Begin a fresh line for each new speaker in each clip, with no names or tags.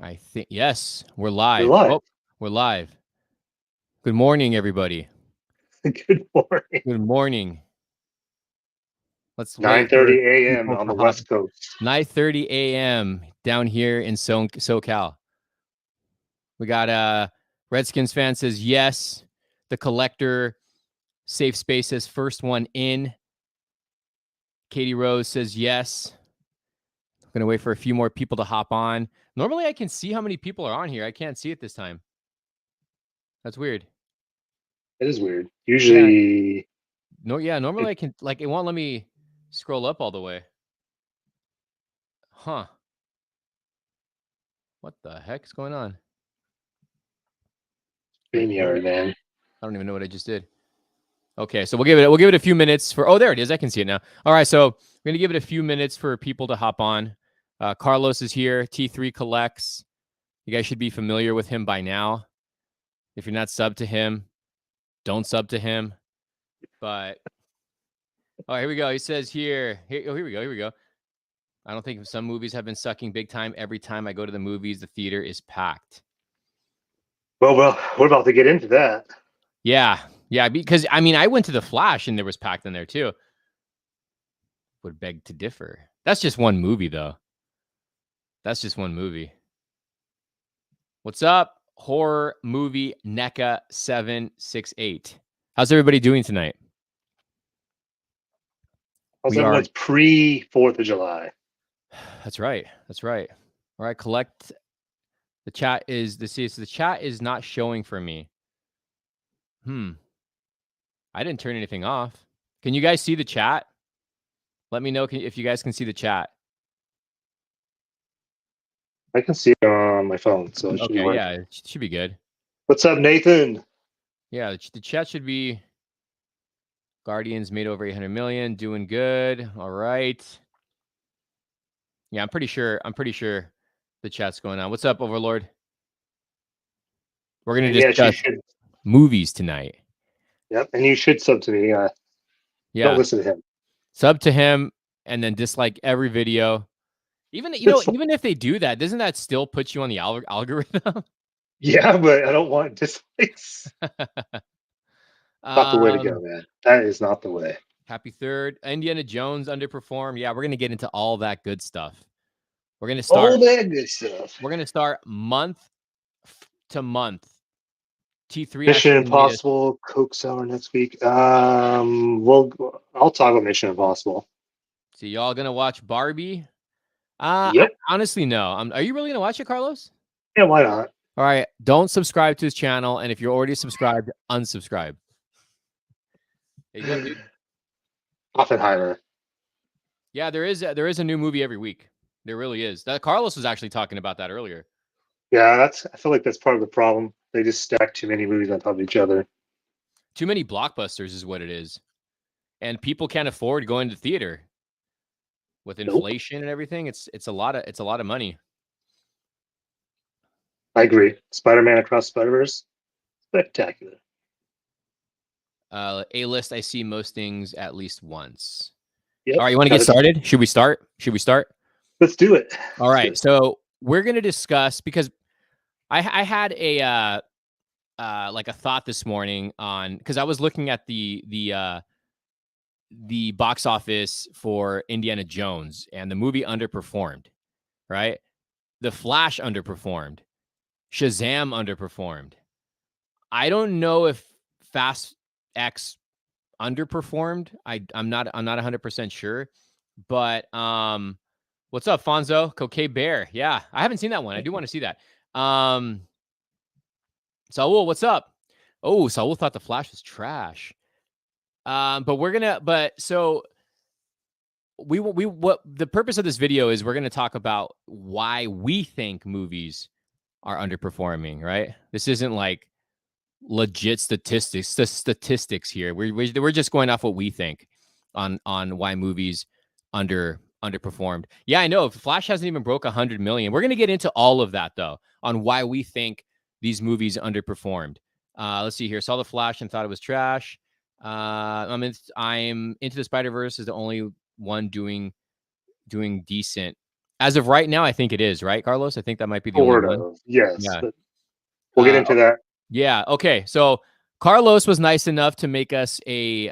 I think, yes, we're live.
You're live.
Oh, we're live. Good morning, everybody.
Good morning.
Good morning. Let's wait for
9:30 a.m.
people
on
to
the
hop.
West Coast.
9:30 a.m. down here in SoCal. We got Redskins fan says yes. The collector safe space says first one in. Katie Rose says yes. I'm gonna wait for a few more people to hop on. Normally I can see how many people are on here. I can't see it this time. That's weird.
It is weird.
Yeah.
Usually,
No, yeah, normally
it,
I can, like, it won't let me scroll up all the way. Huh. What the heck's going on? Wait, what did
StreamYard, man.
I don't even know what I just did. Okay, so we'll give it a few minutes for, oh, there it is. I can see it now. All right, so we're gonna give it a few minutes for people to hop on. Carlos is here. T3 collects. You guys should be familiar with him by now. If you're not sub to him, don't sub to him. But oh, here we go. He says here we go. Here we go. I don't think some movies have been sucking big time. Every time I go to the movies, the theater is packed.
Well, we're about to get into that.
Yeah, because I mean, I went to the Flash and there was packed in there too. Would beg to differ. That's just one movie, though. That's just one movie. What's up, horror movie NECA 768? How's everybody doing tonight?
Also,
We are.
everyone's pre-4th of July.
That's right. That's right. All right, collect. The chat is the chat is not showing for me. I didn't turn anything off. Can you guys see the chat? Let me know if you guys can see the chat.
I can see it on my phone, so it should be
Okay,
working.
yeah, it should be good.
What's up, Nathan?
Yeah, the chat should be. Guardians made over 800 million, doing good. All right. Yeah, I'm pretty sure the chat's going on. What's up, Overlord? We're going to
And yes, you
discuss
should.
movies tonight.
Yep, and you should sub to me. Don't
Yeah.
listen to him.
Sub to him and then dislike every video. Even even if they do that, doesn't that still put you on the algorithm?
Yeah, but I don't want dislikes. Not the way to go,
um,
man. That is not the way.
Happy third. Indiana Jones underperformed. Yeah, we're going to get into all that good stuff. We're going to
All
start
that good stuff.
month to month. T3
Mission
actually made us.
Impossible, Coke Sour next week. I'll talk about Mission Impossible.
So y'all gonna watch Barbie?
Yep.
Honestly, no. Are you really gonna watch it, Carlos?
Yeah, why not?
All right. Don't subscribe to his channel, and if you're already subscribed, unsubscribe. There you go, dude.
Oppenheimer.
Yeah, there is a new movie every week. There really is. That Carlos was actually talking about that earlier.
Yeah, I feel like that's part of the problem. They just stack too many movies on top of each other.
Too many blockbusters is what it is, and people can't afford going to the theater with
Nope.
inflation and everything. It's a lot of money.
I agree. Spider-Man Across Spider-Verse, spectacular.
A list. I see most things at least once.
Yep.
All right, you want to get started? Should we start?
Let's do it.
All right. So we're going to discuss, because I had a like a thought this morning on, because I was looking at the box office for Indiana Jones, and the movie underperformed, right? The Flash underperformed. Shazam underperformed. I don't know if Fast X underperformed. I'm not 100% sure, but what's up, Fonzo? Cocaine Bear. Yeah, I haven't seen that one. I do want to see that. Saul, what's up? Oh, Saul thought the Flash was trash. So what the purpose of this video is, we're gonna talk about why we think movies are underperforming, right? This isn't like legit statistics here. We're just going off what we think on why movies underperformed. Yeah, I know. Flash hasn't even broke 100 million. We're gonna get into all of that though, on why we think these movies underperformed. Let's see here. Saw the Flash and thought it was trash. I'm Into the Spider-Verse is the only one doing decent. As of right now, I think it is, right, Carlos? I think that might be the only
Sort
one.
of, yes.
Yeah.
But we'll get into that.
Yeah. Okay. So Carlos was nice enough to make us a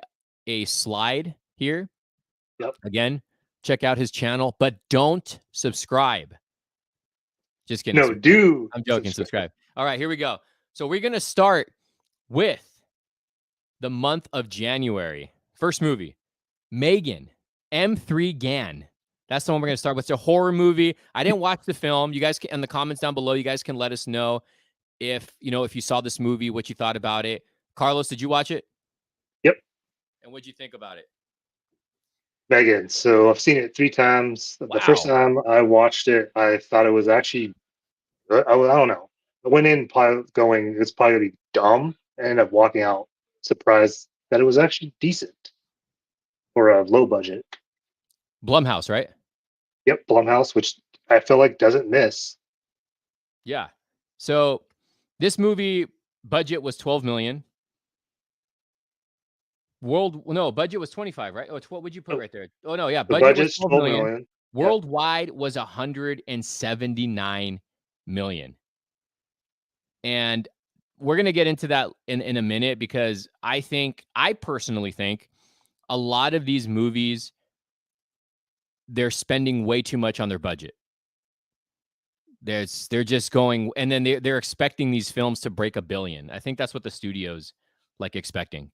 slide here.
Yep.
Again, check out his channel, but don't subscribe. Just kidding.
No,
Subscribe.
do
I'm joking. Subscribe. All right, here we go. So we're gonna start with the month of January. First movie, Megan, M3 Gan. That's the one we're gonna start with. It's a horror movie. I didn't watch the film. You guys can, in the comments down below, you guys can let us know if you saw this movie, what you thought about it. Carlos, did you watch it?
Yep.
And what'd you think about it?
Megan. So I've seen it 3 times. The first
Wow.
time I watched it, I thought it was actually, I don't know. I went in going, it's probably gonna be dumb. I ended up walking out surprised that it was actually decent for a low budget.
Blumhouse, right?
Yep, Blumhouse, which I feel like doesn't miss.
Yeah. So this movie budget was 12 million. Budget was 25, right? Oh, what would you put right there? Oh no, yeah,
The
budget was
budget's
12
12
million.
million.
Worldwide was 179 million. And we're going to get into that in a minute because I personally think a lot of these movies, they're spending way too much on their budget. They're just going, and then they're expecting these films to break $1 billion. I think that's what the studio's like expecting.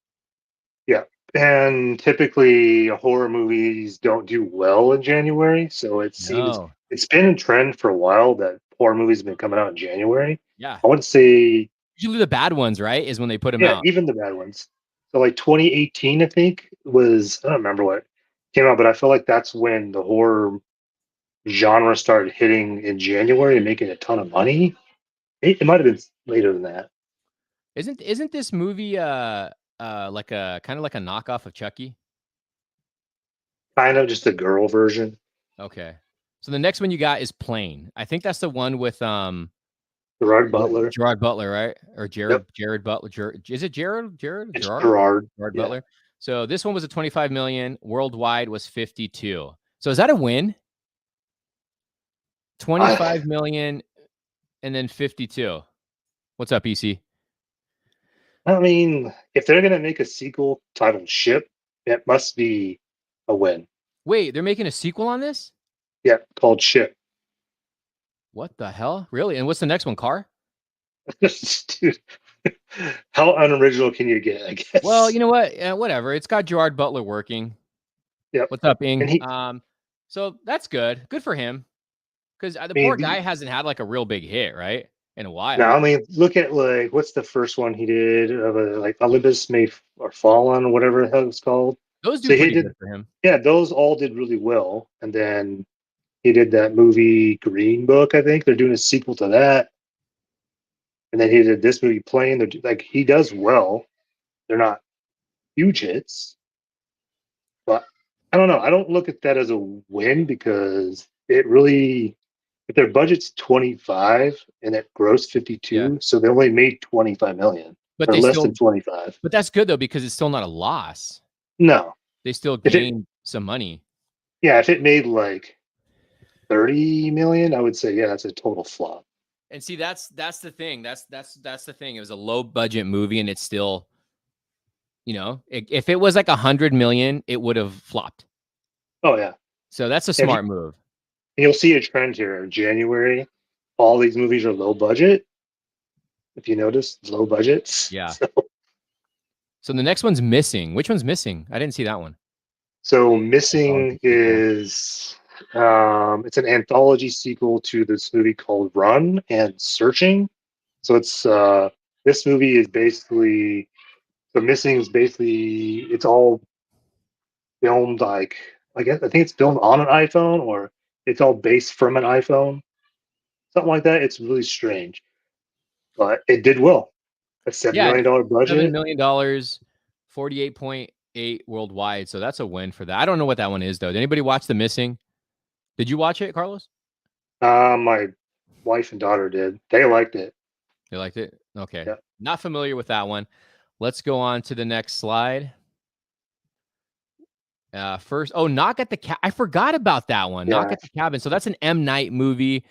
Yeah. And typically horror movies don't do well in January. So it seems
No.
it's been a trend for a while that horror movies have been coming out in January.
Yeah.
I wouldn't say,
Usually the bad ones, right, is when they put them
yeah,
out.
even the bad ones. So like 2018, I think was, I don't remember what came out, but I feel like that's when the horror genre started hitting in January and making a ton of money. It might have been later than that.
Isn't this movie like a kind of like a knockoff of Chucky?
Kind of just a girl version.
Okay. So the next one you got is Plane. I think that's the one with
Gerard Butler.
Gerard Butler, right? Or
Yep.
Jared Butler. Is it Jared?
It's
Gerard
Yeah.
Butler. So this one was a 25 million. Worldwide was 52. So is that a win? 25 million and then 52. What's up, EC?
I mean, if they're gonna make a sequel titled Ship, it must be a win.
Wait, they're making a sequel on this?
Yeah, called Ship.
What the hell? Really? And what's the next one? Car?
Dude, how unoriginal can you get? I guess.
Well, you know what? Whatever. It's got Gerard Butler working.
Yep.
What's up, Ing?
And
So that's good. Good for him. Because the
I
poor
mean,
guy hasn't had like a real big hit, right? In a while.
now, I mean, look at like what's the first one he did of like Olympus May or Fallen or whatever the hell it's called.
Those do
So he
pretty
did,
good for him.
yeah, those all did really well. And then he did that movie Green Book. I think they're doing a sequel to that. And then he did this movie Plane. They're like he does well. They're not huge hits, but I don't know. I don't look at that as a win because it really, if their budget's 25 and it grossed 52,
Yeah.
so they only made 25 million
But
or
they
less
still
than 25.
But that's good though, because it's still not a loss.
No,
They still
if it,
gained some money.
yeah, if it made like 30 million, I would say, yeah, that's a total flop.
And see, that's the thing. That's the thing. It was a low budget movie, and it's still, if it was like 100 million, it would have flopped.
Oh yeah.
So that's a smart move.
You'll see a trend here in January. All these movies are low budget. If you notice, low budgets.
Yeah. So the next one's Missing. Which one's Missing? I didn't see that one.
So Missing is it's an anthology sequel to this movie called Run and Searching. So it's this movie is basically, so Missing is basically, it's all filmed like, I think it's filmed on an iPhone or it's all based from an iPhone, something like that. It's really strange, but it did well. A $7 million budget.
$7 million, 48.8 worldwide. So that's a win for that. I don't know what that one is though. Did anybody watch The Missing? Did you watch it, Carlos?
My wife and daughter did. They liked it.
They liked it? Okay.
Yeah.
Not familiar with that one. Let's go on to the next slide. First, Knock at the Cabin. I forgot about that one. Knock
Yeah,
at the Cabin. So that's an M. Night movie.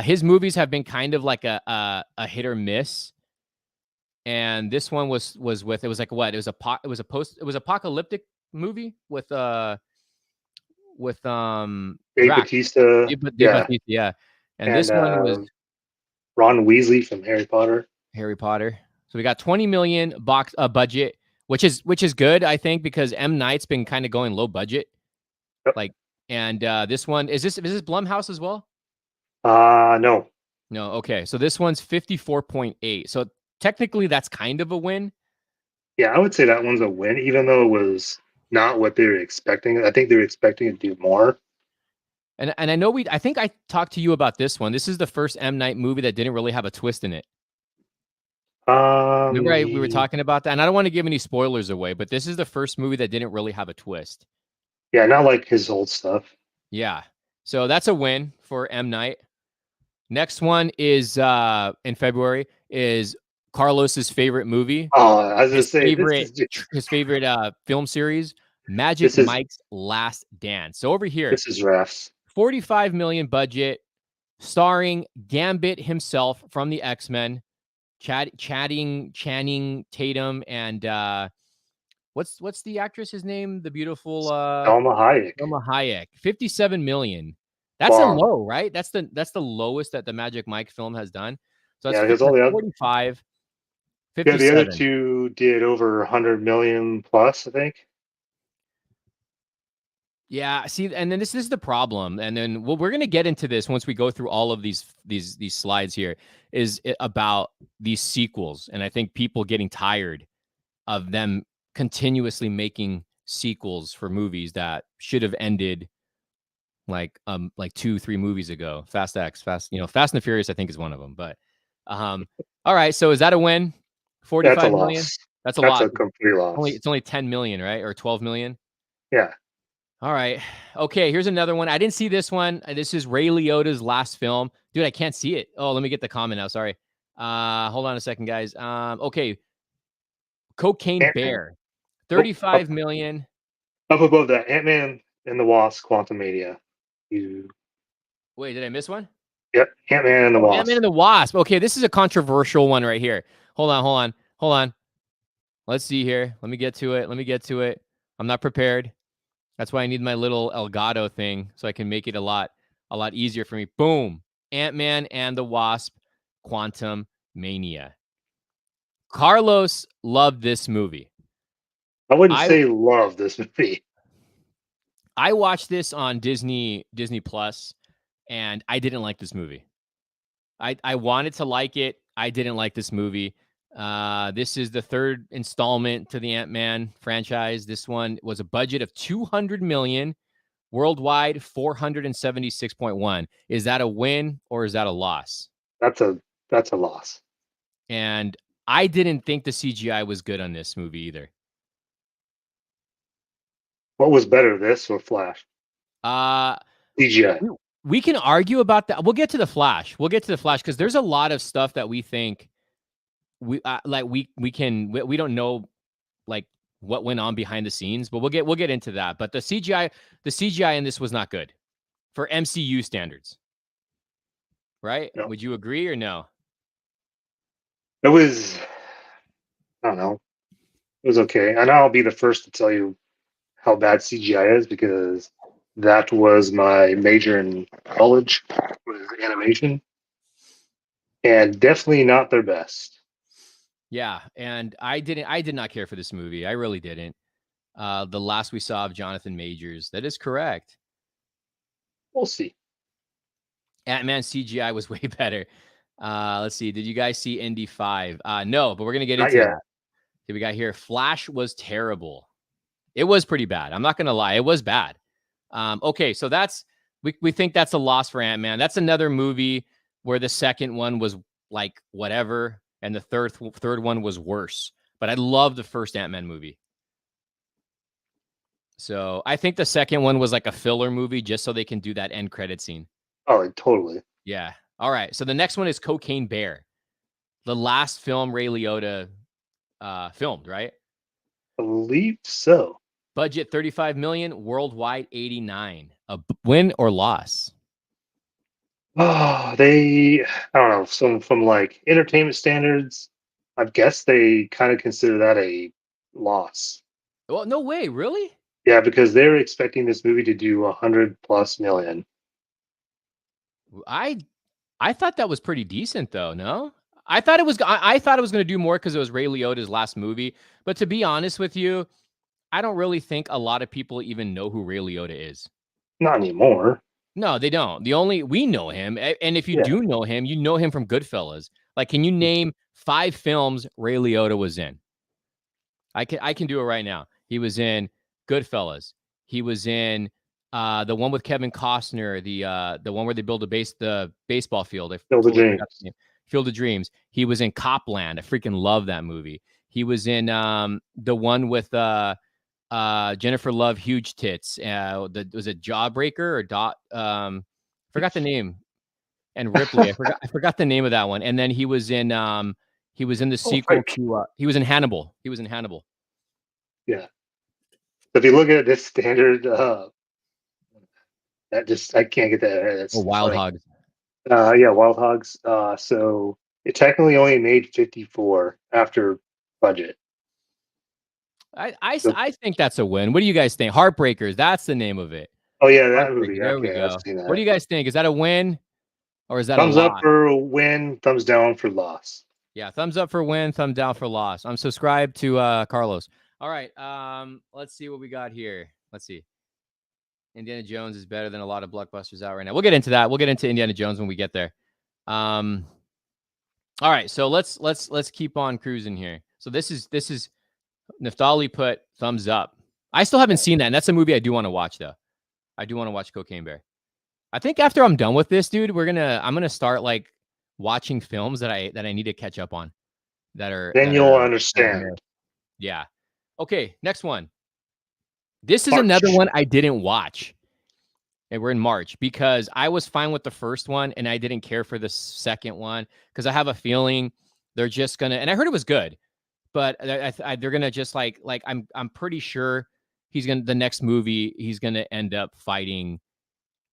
His movies have been kind of like a hit or miss. And this one was with, it was like what? It was apocalyptic movie with
Dave
Drax.
Bautista.
Dave
Yeah,
Bautista, yeah. And
and
this one was
Ron Weasley from Harry Potter.
Harry Potter. So we got 20 million budget, which is good, I think, because M. Night's been kind of going low budget.
Yep.
Like, and this one is this Blumhouse as well?
No.
No, okay. So this one's 54.8. So technically that's kind of a win.
Yeah, I would say that one's a win, even though it was not what they were expecting. I think they were expecting to do more.
And I know I think I talked to you about this one. This is the first M. Night movie that didn't really have a twist in it. Remember we were talking about that, and I don't want to give any spoilers away, but this is the first movie that didn't really have a twist.
Yeah, not like his old stuff.
Yeah. So that's a win for M. Night. Next one is in February is Carlos's favorite movie.
Oh, I was gonna
His
say
favorite film series, Magic
This is
Mike's Last Dance. So over here,
this is Refs.
45 million budget, starring Gambit himself from the X-Men, Channing Tatum, and what's the actress's name? The beautiful
Salma Hayek.
Selma Hayek. 57 million. That's a
Wow.
low, right? That's the lowest that the Magic Mike film has done. So
Yeah,
that's,
because all the other
45,
yeah, the
57.
other two did over 100 million plus, I think.
Yeah, see, and then this is the problem, and then we're going to get into this once we go through all of these slides here. Is it about these sequels, and I think people getting tired of them continuously making sequels for movies that should have ended like 2-3 movies ago. Fast and the Furious, I think, is one of them. But all right, so is that a win?
That's a
45 million.
loss.
That's a
That's
lot.
a complete loss.
It's only 10 million, right? Or 12 million.
Yeah.
All right. Okay, here's another one. I didn't see this one. This is Ray Liotta's last film. Dude, I can't see it. Oh, let me get the comment now. Sorry. Hold on a second, guys. Okay. Cocaine
Ant-Man.
Bear. 35 million.
Up above that, Ant-Man and the Wasp, Quantumania.
Wait, did I miss one?
Yep, Ant-Man and the Wasp.
Ant-Man and the Wasp. Okay, this is a controversial one right here. Hold on. Let's see here. Let me get to it. I'm not prepared. That's why I need my little Elgato thing so I can make it a lot easier for me. Boom. Ant-Man and the Wasp, Quantum Mania. Carlos loved this movie.
I wouldn't say love this movie.
I watched this on Disney Plus, and I didn't like this movie. I wanted to like it. I didn't like this movie. This is the third installment to the Ant-Man franchise. This one was a budget of 200 million, worldwide 476.1. Is that a win or is that a loss?
That's a loss.
And I didn't think the CGI was good on this movie either.
What was better, this or Flash? CGI.
We can argue about that. We'll get to the Flash because there's a lot of stuff that we think we don't know like what went on behind the scenes, but we'll get into that. But the CGI in this was not good for MCU standards, right?
No.
Would you agree or no?
It was, I don't know. It was okay. And I'll be the first to tell you how bad CGI is because that was my major in college, was animation. And definitely not their best.
Yeah, and I did not care for this movie. I really didn't. The last we saw of Jonathan Majors. That is correct.
We'll see.
Ant-Man CGI was way better. Let's see. Did you guys see Indy 5? No, but we're gonna get into that. Okay, we got here. Flash was terrible. It was pretty bad. I'm not gonna lie. It was bad. Okay, so that's we think that's a loss for Ant-Man. That's another movie where the second one was like whatever, and the third one was worse. But I love the first Ant-Man movie. So I think the second one was like a filler movie just so they can do that end credit scene.
Oh, totally.
Yeah. All right. So the next one is Cocaine Bear, the last film Ray Liotta filmed, right?
I believe so.
Budget 35 million, worldwide 89. A win or loss?
Oh, I don't know, from like entertainment standards, I guess they kind of consider that a loss.
Well, no way, really?
Yeah, because they're expecting this movie to do 100+ million.
I I thought that was pretty decent though, no? I thought it was going to do more cuz it was Ray Liotta's last movie, but to be honest with you, I don't really think a lot of people even know who Ray Liotta is.
Not anymore.
No, they don't. We know him, and if you
Yeah.
do know him, you know him from Goodfellas. Like, can you name 5 films Ray Liotta was in? I can do it right now. He was in Goodfellas. He was in the one with Kevin Costner, the one where they build the baseball field. I
Field of
totally forgot
Dreams.
the name. Field of Dreams. He was in Copland. I freaking love that movie. He was in the one with Jennifer Love, huge tits. Was it Jawbreaker or Dot? Forgot the name. And Ripley. I forgot the name of that one. And then he was in the
Oh,
sequel
frick.
to he was in Hannibal. He was in Hannibal.
Yeah. If you look at this standard, that just I can't get that.
Oh,
That's
Wild
funny.
Hogs.
Yeah, Wild Hogs. So it technically only made 54 after budget. So,
I think that's a win. What do you guys think? Heartbreakers. That's the name of it.
oh yeah, that
Heartbreakers.
movie.
There we
Okay, I've
go.
seen
What do
that.
you guys think? Is that a win or is that a
Thumbs up
loss?
for win, thumbs down for loss.
Yeah, thumbs up for win, thumbs down for loss. I'm subscribed to Carlos. All right. Let's see what we got here. Let's see. Indiana Jones is better than a lot of blockbusters out right now. We'll get into that. We'll get into Indiana Jones when we get there. All right, so let's keep on cruising here. So this is Naftali put thumbs up. I still haven't seen that, and that's a movie I do want to watch though. I do want to watch Cocaine Bear. I think after I'm done with this, dude, I'm gonna start like watching films that I need to catch up on.
Then you'll understand.
Yeah. Okay, next one. This is
March.
another one I didn't watch. And we're in March because I was fine with the first one and I didn't care for the second one because I have a feeling they're just gonna. And I heard it was good, but they're gonna just like I'm pretty sure the next movie he's gonna end up fighting.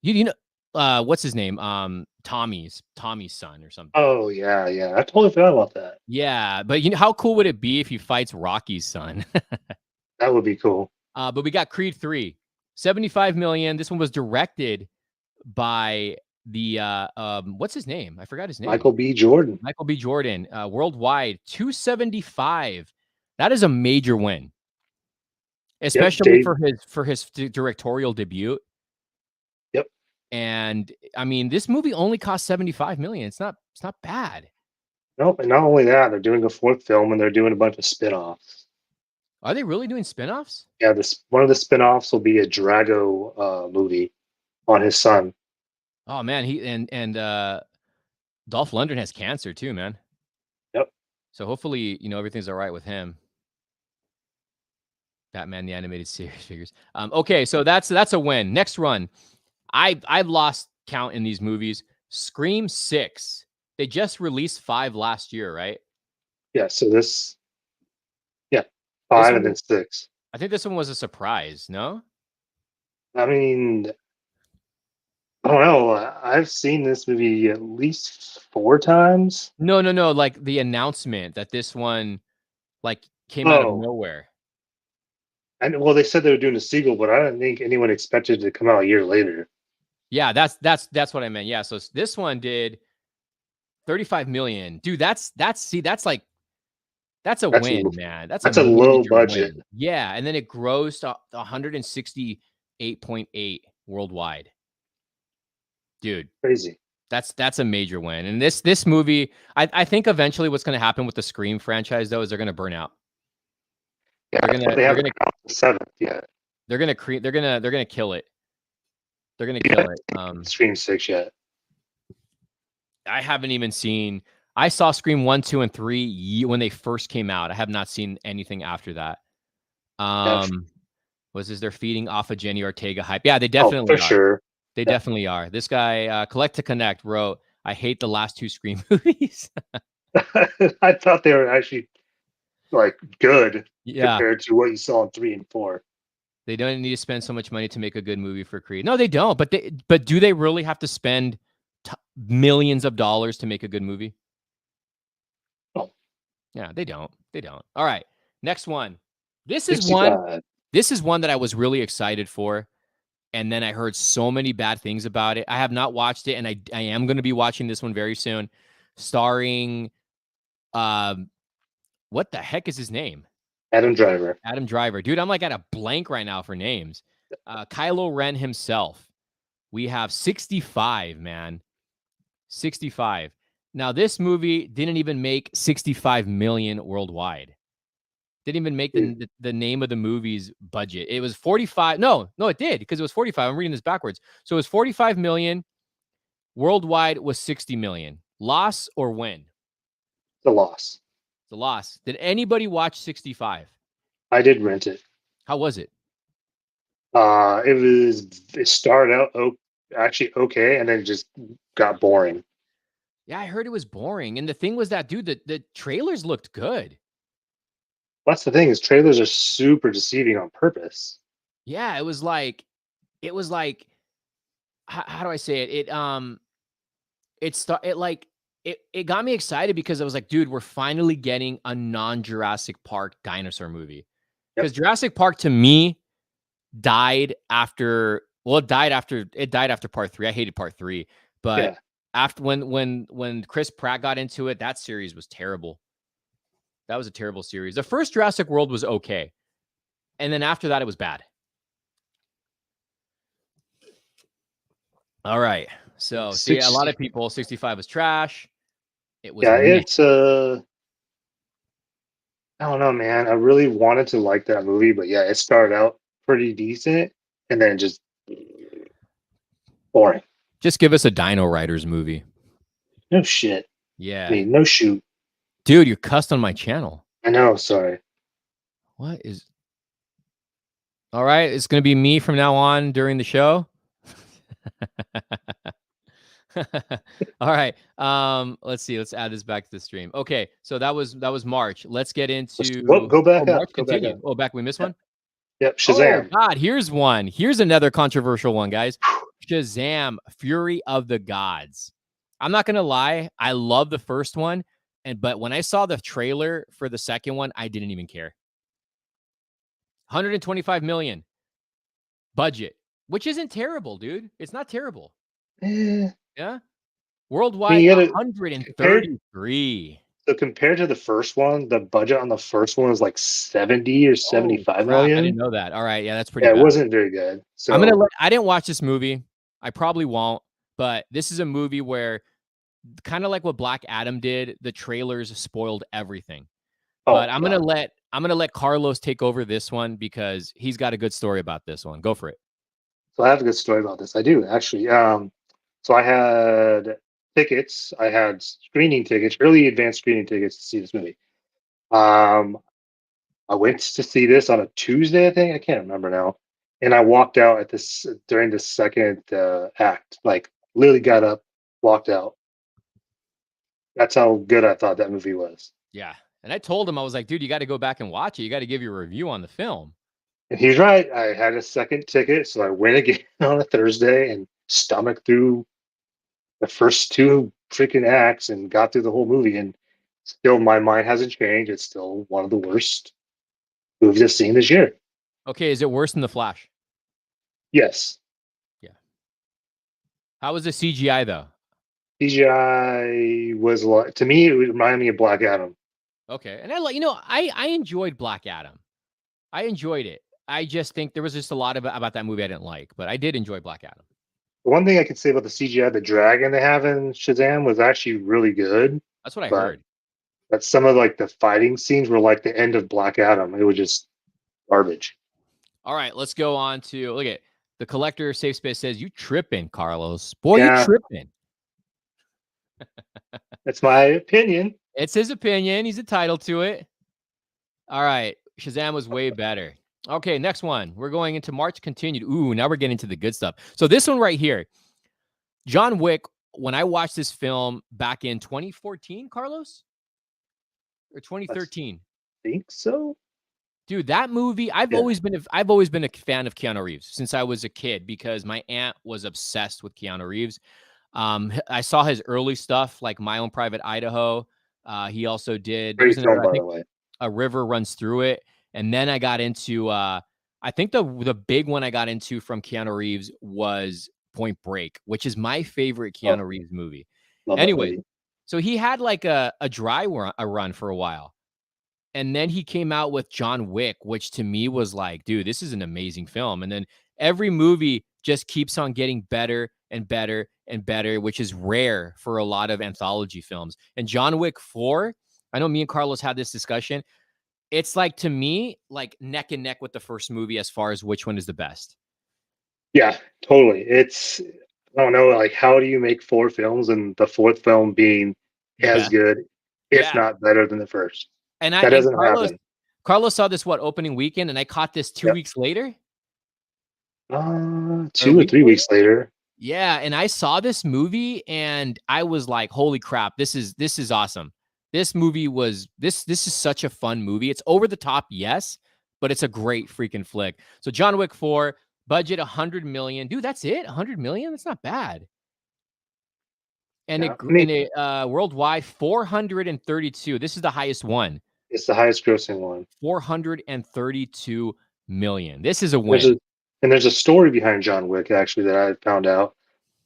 You know what's his name? Tommy's son or something.
Oh yeah, yeah. I totally forgot about that.
Yeah, but you know how cool would it be if he fights Rocky's son?
That would be cool.
But we got Creed 3, 75 million. This one was directed by the what's his name? I forgot his name.
Michael B. Jordan.
Michael B. Jordan. Worldwide 275. That is a major win, especially for his directorial debut.
Yep.
And I mean, this movie only cost 75 million. It's not bad.
Nope. And not only that, they're doing a fourth film and they're doing a bunch of spin-offs.
Are they really doing spin-offs?
Yeah, one of the spin-offs will be a Drago movie on his son.
Oh man, he and Dolph Lundgren has cancer too, man.
Yep.
So hopefully, everything's all right with him. Batman the Animated Series figures. Okay, so that's a win. Next run. I've lost count in these movies. Scream 6. They just released 5 last year, right?
Yeah, so 5 and then 6.
I think this one was a surprise, no?
I mean, I don't know. I've seen this movie at least 4 times.
No. Like the announcement that this one came out of nowhere.
And well, they said they were doing a sequel, but I don't think anyone expected it to come out a year later.
Yeah, that's what I meant. Yeah, so this one did 35 million. Dude, that's a win, man. That's
a low
major
budget.
Win. Yeah, and then it grossed 168.8 worldwide. Dude,
crazy.
That's a major win. And this movie, I think eventually what's going to happen with the Scream franchise though is they're going to burn out.
Yeah, they haven't come out the 7th yet.
They're going to kill it. They're going to kill it.
Scream 6 yet.
I haven't even seen. I saw Scream 1, 2, and 3 when they first came out. I have not seen anything after that. They're feeding off of Jenny Ortega hype? Yeah, they definitely
are. Sure.
They definitely are. This guy, Collect to Connect, wrote, "I hate the last 2 Scream movies."
I thought they were actually good
compared
to what you saw in 3 and 4.
They don't need to spend so much money to make a good movie for Creed. No, they don't. But do they really have to spend millions of dollars to make a good movie?
Oh.
Yeah, they don't. They don't. All right. Next one. This is
65.
one that I was really excited for. And then I heard so many bad things about it. I have not watched it, and I am going to be watching this one very soon. Starring, what the heck is his name?
Adam Driver.
Adam Driver. Dude, I'm like at a blank right now for names. Kylo Ren himself. We have 65, man. 65. Now, this movie didn't even make 65 million worldwide. Didn't even make the name of the movie's budget. It was 45. No, it did, because it was 45. I'm reading this backwards. So it was 45 million. Worldwide was 60 million. Loss or win?
The loss.
The loss. Did anybody watch 65?
I did rent it.
How was it?
It started out actually okay, and then just got boring.
Yeah, I heard it was boring. And the thing was that, dude, the trailers looked good.
That's the thing, is trailers are super deceiving on purpose.
Yeah, it was like, how do I say it? It got me excited because I was like, dude, we're finally getting a non-Jurassic Park dinosaur movie. Because Jurassic Park, to me, died after part 3. I hated part 3, but after when Chris Pratt got into it, that series was terrible. That was a terrible series. The first Jurassic World was okay, and then after that, it was bad. All right, so see, a lot of people, 65 was trash. It was
it's I don't know, man. I really wanted to like that movie, but yeah, it started out pretty decent, and then just boring.
Just give us a Dino Riders movie.
No shit.
Yeah.
I mean, no shoot.
Dude, you cussed on my channel.
I know, sorry.
What is... All right, it's going to be me from now on during the show. All right. Let's see. Let's add this back to the stream. Okay, so that was March. Let's get into...
Go back up.
March continue. Oh, back. We missed one?
Yep, Shazam.
Oh, God, here's one. Here's another controversial one, guys. Shazam, Fury of the Gods. I'm not going to lie. I love the first one. But when I saw the trailer for the second one, I didn't even care. 125 million budget, which isn't terrible, dude. It's not terrible. Yeah. Worldwide, 133.
So compared to the first one, the budget on the first one was like 70 or 75 million.
I didn't know that. All right. Yeah, that's pretty
bad.
It
wasn't very good. So
I didn't watch this movie. I probably won't, but this is a movie where, kind of like what Black Adam did, the trailers spoiled everything. But I'm gonna let Carlos take over this one because he's got a good story about this one. Go for it.
So I have a good story about this. I do, actually. So I had tickets. I had screening tickets, early advanced screening tickets to see this movie. I went to see this on a Tuesday, I think. I can't remember now. And I walked out during the second act. Like, literally got up, walked out. That's how good I thought that movie was.
Yeah. And I told him, I was like, dude, you got to go back and watch it. You got to give your review on the film.
And he's right. I had a second ticket, so I went again on a Thursday and stomached through the first 2 freaking acts and got through the whole movie. And still, my mind hasn't changed. It's still one of the worst movies I've seen this year.
Okay, is it worse than The Flash?
Yes.
Yeah. How was the CGI, though?
CGI was a lot. To me, it reminded me of Black Adam.
Okay. And I enjoyed Black Adam. I enjoyed it. I just think there was just a lot about that movie I didn't like, but I did enjoy Black Adam.
The one thing I could say about the CGI, the dragon they have in Shazam was actually really good.
That's what I heard.
But some of like the fighting scenes were like the end of Black Adam. It was just garbage.
All right, let's go on to look at the collector safe space says you tripping, Carlos. Boy, you tripping.
That's my opinion.
It's his opinion. He's entitled to it. All right. Shazam was way better. Okay, next one. We're going into March continued. Ooh, now we're getting to the good stuff. So this one right here, John Wick, when I watched this film back in 2014, Carlos? Or 2013?
I think so.
Dude, that movie, I've
Yeah.
always been a fan of Keanu Reeves since I was a kid because my aunt was obsessed with Keanu Reeves. I saw his early stuff like My Own Private Idaho. He also did there was
Great film,
another, I
by the
think
way.
A River Runs Through It. And then I got into I think the big one I got into from Keanu Reeves was Point Break, which is my favorite
Oh,
Keanu Reeves movie.
love that
Anyways,
movie.
so he had like a run for a while. And then he came out with John Wick, which to me was like, dude, this is an amazing film. And then every movie just keeps on getting better and better and better, which is rare for a lot of anthology films. And John Wick 4, I know me and Carlos had this discussion. It's like, to me, like neck and neck with the first movie as far as which one is the best.
Yeah, totally. It's I don't know, like how do you make 4 films and the fourth film being
The
as
best.
good, if
Yeah.
not better than the first?
And
That doesn't happen.
Carlos saw this opening weekend, and I caught this 2
Yep.
weeks later or a
2 or
week
3
later.
weeks later.
Yeah, and I saw this movie and I was like, "Holy crap, this is awesome." This movie was this is such a fun movie. It's over the top, yes, but it's a great freaking flick. So John Wick 4, budget 100 million. Dude, that's it? 100 million? That's not bad. And
Yeah, I mean,
worldwide 432. This is the highest one.
it's the highest grossing one.
432 million. This is a
There's
win.
a there's a story behind John Wick actually that I found out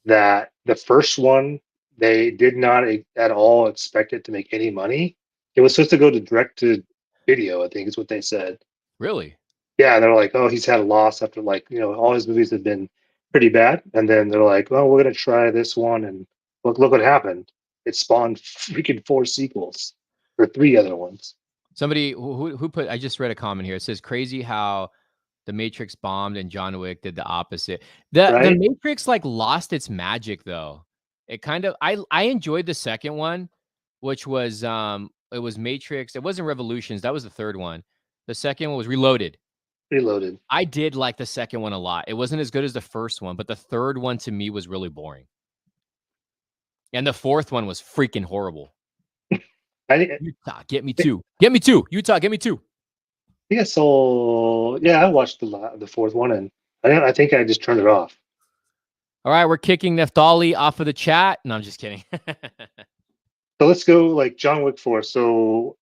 that the first one they did not at all expect it to make any money. It was supposed to go to direct to video, I think is what they said.
Really?
Yeah, and they're like, oh, he's had a loss after like all his movies have been pretty bad, and then they're like, well, we're gonna try this one, and look what happened. It spawned freaking 4 sequels or 3 other ones.
Somebody who put, I just read a comment here. It says crazy how The Matrix bombed and John Wick did the opposite. The
Right?
Matrix like lost its magic though. It kind of I enjoyed the second one, which was it was Matrix. It wasn't Revolutions. That was the third one. The second one was Reloaded.
Reloaded.
I did like the second one a lot. It wasn't as good as the first one, but the third one to me was really boring. And the fourth one was freaking horrible.
I think
Utah, get me two. Get me two. Utah, get me two.
I think I saw. Yeah, I watched the fourth one, and I think I just turned it off.
All right, we're kicking Neftali off of the chat. No, I'm just kidding.
So let's go like John Wick 4. So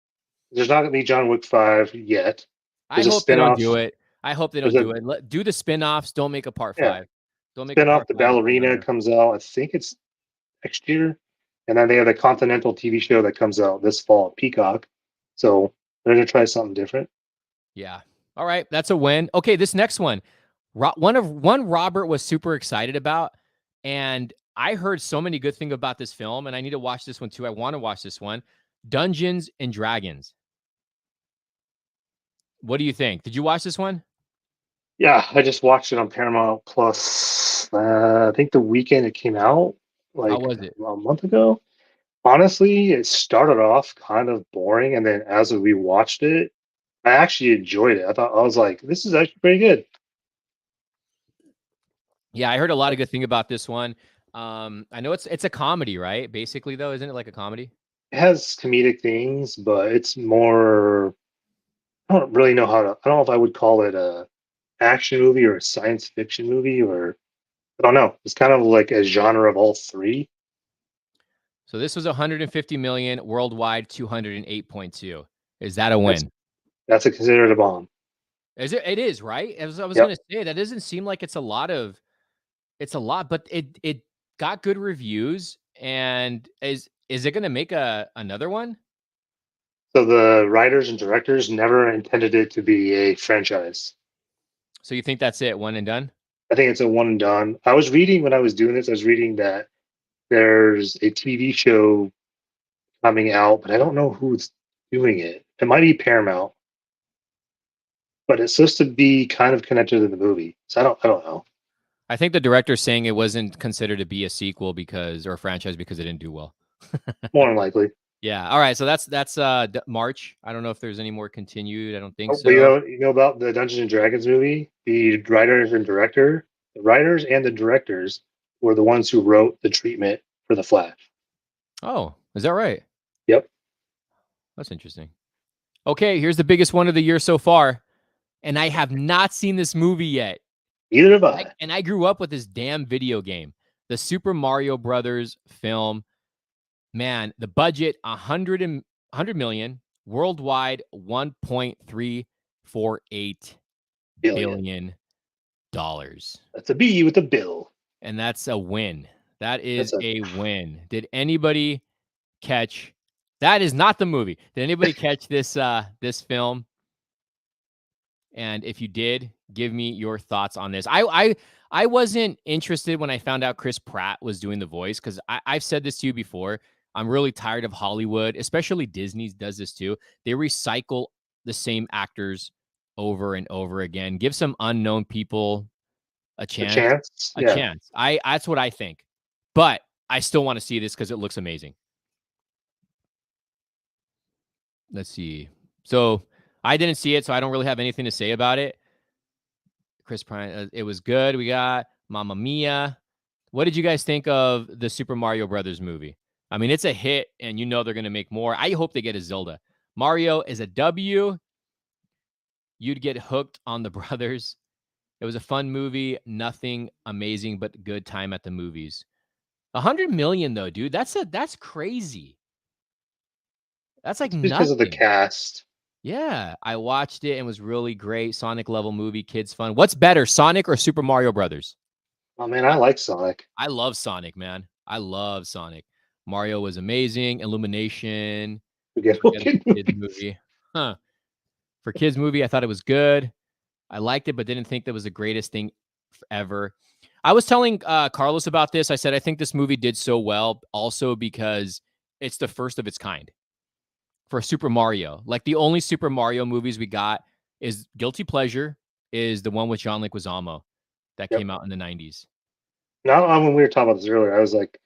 there's not gonna be John Wick 5 yet.
I
There's a
hope they don't
spinoff.
do it. I hope they
There's
don't
a
do it. Do the spin-offs. Don't make a part
yeah
5. Don't make a
spinoff.
part
The
5 with
Ballerina
Keanu.
comes out. I think it's next year, and then they have the Continental TV show that comes out this fall at Peacock. So they're gonna try something different.
Yeah. All right, that's a win. Okay, this next one. One Robert was super excited about, and I heard so many good things about this film, and I need to watch this one too. I want to watch this one. Dungeons and Dragons. What do you think? Did you watch this one?
Yeah, I just watched it on Paramount Plus. I think the weekend it came out,
How
like
was it?
a month ago. Honestly, it started off kind of boring, and then as we watched it, I actually enjoyed it. I was like, this is actually pretty good.
Yeah, I heard a lot of good thing about this one. I know it's a comedy, right? Basically, though, isn't it like a comedy?
It has comedic things, but it's more. I don't really know how to. I don't know if I would call it a action movie or a science fiction movie, or I don't know. It's kind of like a genre of all three.
So this was 150 million worldwide, 208.2. Is that a
That's
win?
that's a considered a bomb.
Is it? It is, right? As I was
Yep.
gonna say, that doesn't seem like it's a lot of. It's a lot, but it got good reviews. And is it gonna make another one?
So the writers and directors never intended it to be a franchise.
So you think that's it, one and done?
I think it's a one and done. I was reading when I was doing this. I was reading that there's a TV show coming out, but I don't know who's doing it. It might be Paramount, but it's supposed to be kind of connected to the movie. So I don't know.
I think the director's saying it wasn't considered to be a sequel because or a franchise because it didn't do well.
More than likely.
Yeah. All right. So that's March. I don't know if there's any more continued. I don't think
Oh, but
so.
you know about the Dungeons and Dragons movie? The writers and the directors were the ones who wrote the treatment for the Flash.
Oh, is that right?
Yep.
That's interesting. Okay, here's the biggest one of the year so far. and I have not seen this movie yet.
Neither have I.
And I grew up with this damn video game, the Super Mario Brothers film. Man, the budget 100 million, worldwide $1.348 billion.
That's a B with a bill.
And that's a win. That is a win. Did anybody catch? That is not the movie. Did anybody catch this this film? And if you did, give me your thoughts on this. I wasn't interested when I found out Chris Pratt was doing the voice, because I've said this to you before. I'm really tired of Hollywood, especially Disney does this too. They recycle the same actors over and over again. Give some unknown people a chance. A chance. That's what I think. But I still want to see this because it looks amazing. Let's see. So I didn't see it, so I don't really have anything to say about it. Chris Pratt, it was good. We got Mamma Mia. What did you guys think of the Super Mario Brothers movie? I mean, it's a hit, and you know they're going to make more. I hope they get a Zelda. Mario is a W. You'd get hooked on the brothers. It was a fun movie. Nothing amazing, but good time at the movies. 100 million, though, dude. That's crazy. That's like nothing.
Because of the cast.
Yeah, I watched it and was really great. Sonic level movie, kids fun. What's better, Sonic or Super Mario Brothers?
Oh man, I like Sonic.
I love Sonic, man. I love Sonic. Mario was amazing. Illumination. Kids movie. Huh. For kids movie, I thought it was good. I liked it, but didn't think that was the greatest thing ever. I was telling Carlos about this. I said, I think this movie did so well also because it's the first of its kind for Super Mario. Like the only Super Mario movies we got is Guilty Pleasure is the one with John Leguizamo that came out in the 90s.
Now, when we were talking about this earlier, I was like,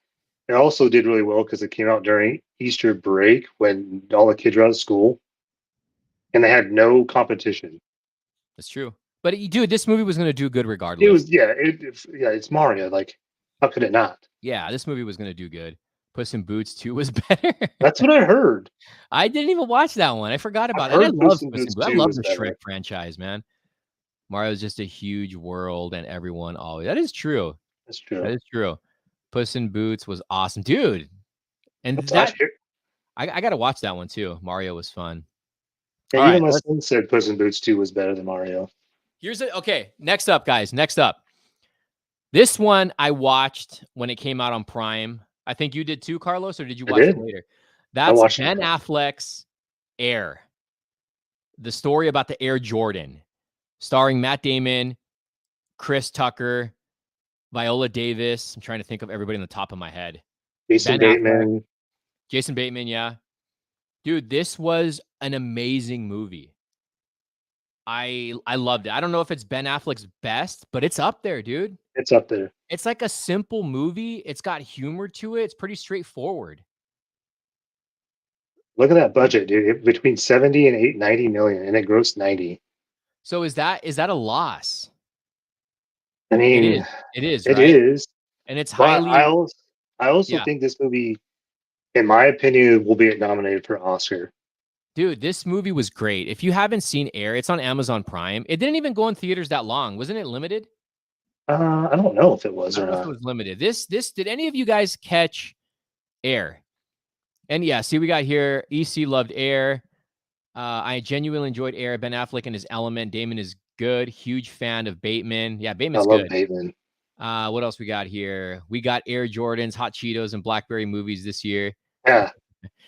it also did really well because it came out during Easter break when all the kids were out of school and they had no competition.
That's true. But dude, this movie was going to do good regardless.
It was, it's Mario. Like, how could it not?
Yeah, this movie was going to do good. Puss in Boots 2 was better.
That's what I heard.
I didn't even watch that one. I forgot about it. I love Puss in Boots. I love the Shrek franchise, man. Mario's just a huge world and everyone always. That is true.
That's true.
That is true. Puss in Boots was awesome, dude. And I got to watch that one too. Mario was fun.
Yeah, even my son said Puss in Boots 2 was better than Mario.
Okay, next up, guys. Next up. This one I watched when it came out on Prime. I think you did too, Carlos, or did you watch it later? That's Ben Affleck's Air. The story about the Air Jordan, starring Matt Damon, Chris Tucker, Viola Davis. I'm trying to think of everybody on the top of my head.
Jason Bateman.
Jason Bateman, yeah. Dude, this was an amazing movie. I loved it. I don't know if it's Ben Affleck's best, but it's up there, dude.
It's up there.
It's like a simple movie. It's got humor to it. It's pretty straightforward.
Look at that budget, dude. Between 70 and 90 million, and it grossed 90.
So is that a loss?
I mean,
it is.
It
right?
is.
And it's highly.
I also think this movie, in my opinion, will be nominated for an Oscar.
Dude, this movie was great. If you haven't seen Air, it's on Amazon Prime. It didn't even go in theaters that long. Wasn't it limited?
I don't know if it was or not.
It was limited. This did any of you guys catch Air? And yeah, see, we got here. EC loved Air. I genuinely enjoyed Air. Ben Affleck in his element. Damon is good. Huge fan of Bateman. Yeah, Bateman's good. I love
Bateman.
What else we got here? We got Air Jordans, Hot Cheetos, and Blackberry movies this year.
Yeah.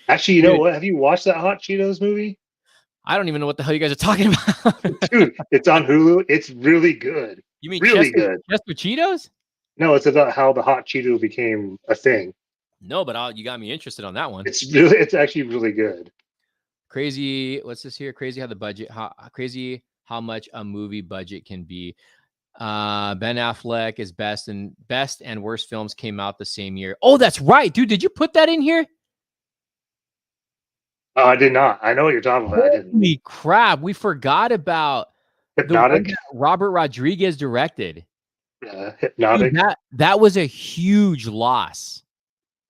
Actually, you know what? Have you watched that Hot Cheetos movie?
I don't even know what the hell you guys are talking about.
Dude, it's on Hulu. It's really good.
You mean
really good?
Just with Cheetos?
No, it's about how the Hot Cheeto became a thing.
No, but you got me interested on that one.
It's actually really good.
Crazy. What's this here? Crazy crazy how much a movie budget can be. Ben Affleck is best and worst films came out the same year. Oh, that's right, dude. Did you put that in here?
Oh, I did not. I know what you're talking about.
Holy crap. We forgot about
Hypnotic.
The one that Robert Rodriguez directed.
Hypnotic.
Dude, that was a huge loss.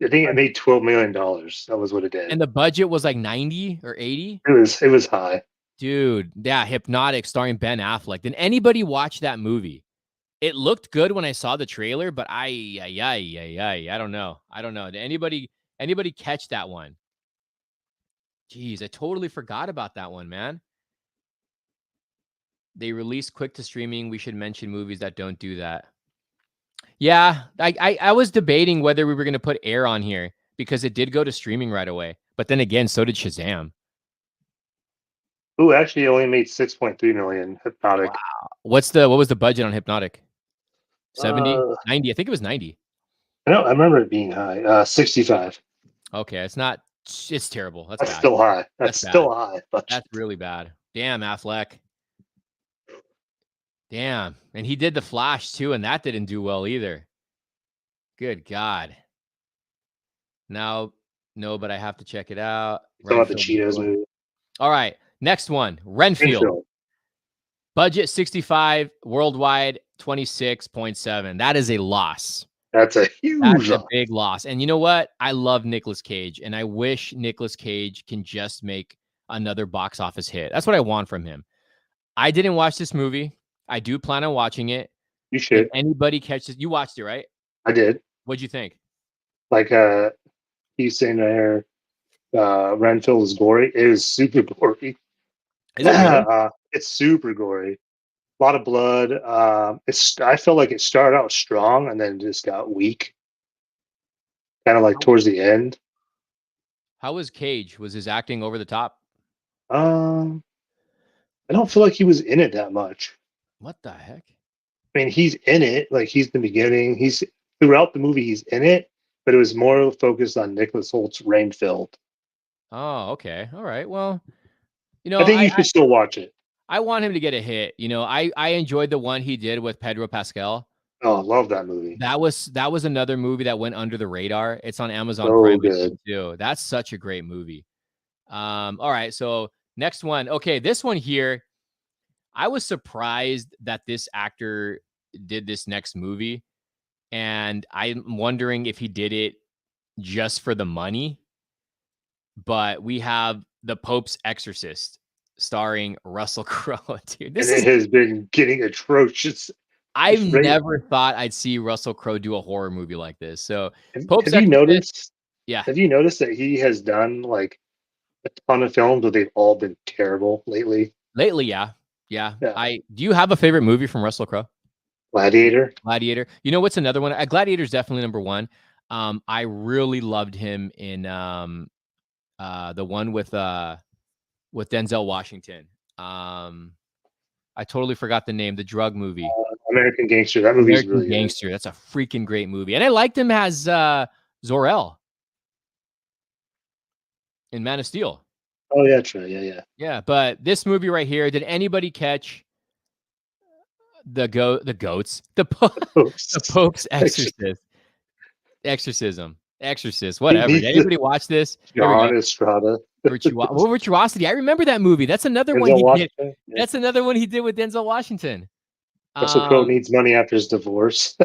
I think it made $12 million. That was what it did.
And the budget was like 90 or 80.
It was high.
Dude, yeah, Hypnotic starring Ben Affleck. Did anybody watch that movie? It looked good when I saw the trailer, but I don't know. I don't know. Did anybody catch that one? Jeez, I totally forgot about that one, man. They release quick to streaming. We should mention movies that don't do that. Yeah, I was debating whether we were going to put Air on here because it did go to streaming right away. But then again, so did Shazam.
Ooh, actually, it only made 6.3 million. Hypnotic.
Wow. What was the budget on Hypnotic? 70?
Uh,
90? I think it was 90.
I remember it being high. 65.
Okay, it's terrible. That's
That's
bad.
still high.
That's
That's
bad.
still high. But
That's really bad. Damn, Affleck. Damn. And he did The Flash too, and that didn't do well either. Good God. Now, no, but I have to check it out.
talking about the
Renfield.
Cheetos movie.
All right. Next one. Renfield. Budget 65, worldwide 26.7. That is a loss.
That's a huge
That's a big loss. And you know what? I love Nicolas Cage, and I wish Nicolas Cage can just make another box office hit. That's what I want from him. I didn't watch this movie. I do plan on watching it.
You should.
Did anybody catch this? You watched it, right?
I did.
What'd you think?
Like he's saying there, Renfield is gory. It is super gory.
Is it really?
It's super gory. A lot of blood. I felt like it started out strong and then just got weak. Kind of like towards the end.
How was Cage? Was his acting over the top?
I don't feel like he was in it that much.
What the heck?
I mean, he's in it. Like he's the beginning. He's throughout the movie. He's in it, but it was more focused on Nicholas Holt's Renfield.
Oh, okay. All right. Well, you know,
I think you should still watch it.
I want him to get a hit. You know, I enjoyed the one he did with Pedro Pascal.
Oh, I love that movie.
That was another movie that went under the radar. It's on Amazon
So
Prime
good.
too. That's such a great movie. All right, so next one. Okay, this one here, I was surprised that this actor did this next movie, and I'm wondering if he did it just for the money. But we have The Pope's Exorcist, starring Russell Crowe. Dude,
It has been getting atrocious.
I've never thought I'd see Russell Crowe do a horror movie like this. So,
have you noticed?
Yeah.
Have you noticed that he has done like a ton of films, but they've all been terrible lately?
Lately, yeah. Do you have a favorite movie from Russell Crowe?
Gladiator.
You know what's another one? Gladiator is definitely number one. I really loved him in the one with Denzel Washington. I totally forgot the name. The drug movie,
American Gangster. That movie's really
Gangster. Good. That's a freaking great movie, and I liked him as Zor-El in Man of Steel.
Oh yeah, true. Yeah.
Yeah, but this movie right here, did anybody catch the Pope's Exorcist, whatever. Did anybody watch this?
John Estrada.
Virtuosity. I remember that movie. That's another one he did. Yeah. That's another one he did with Denzel Washington.
Russell Crowe needs money after his divorce.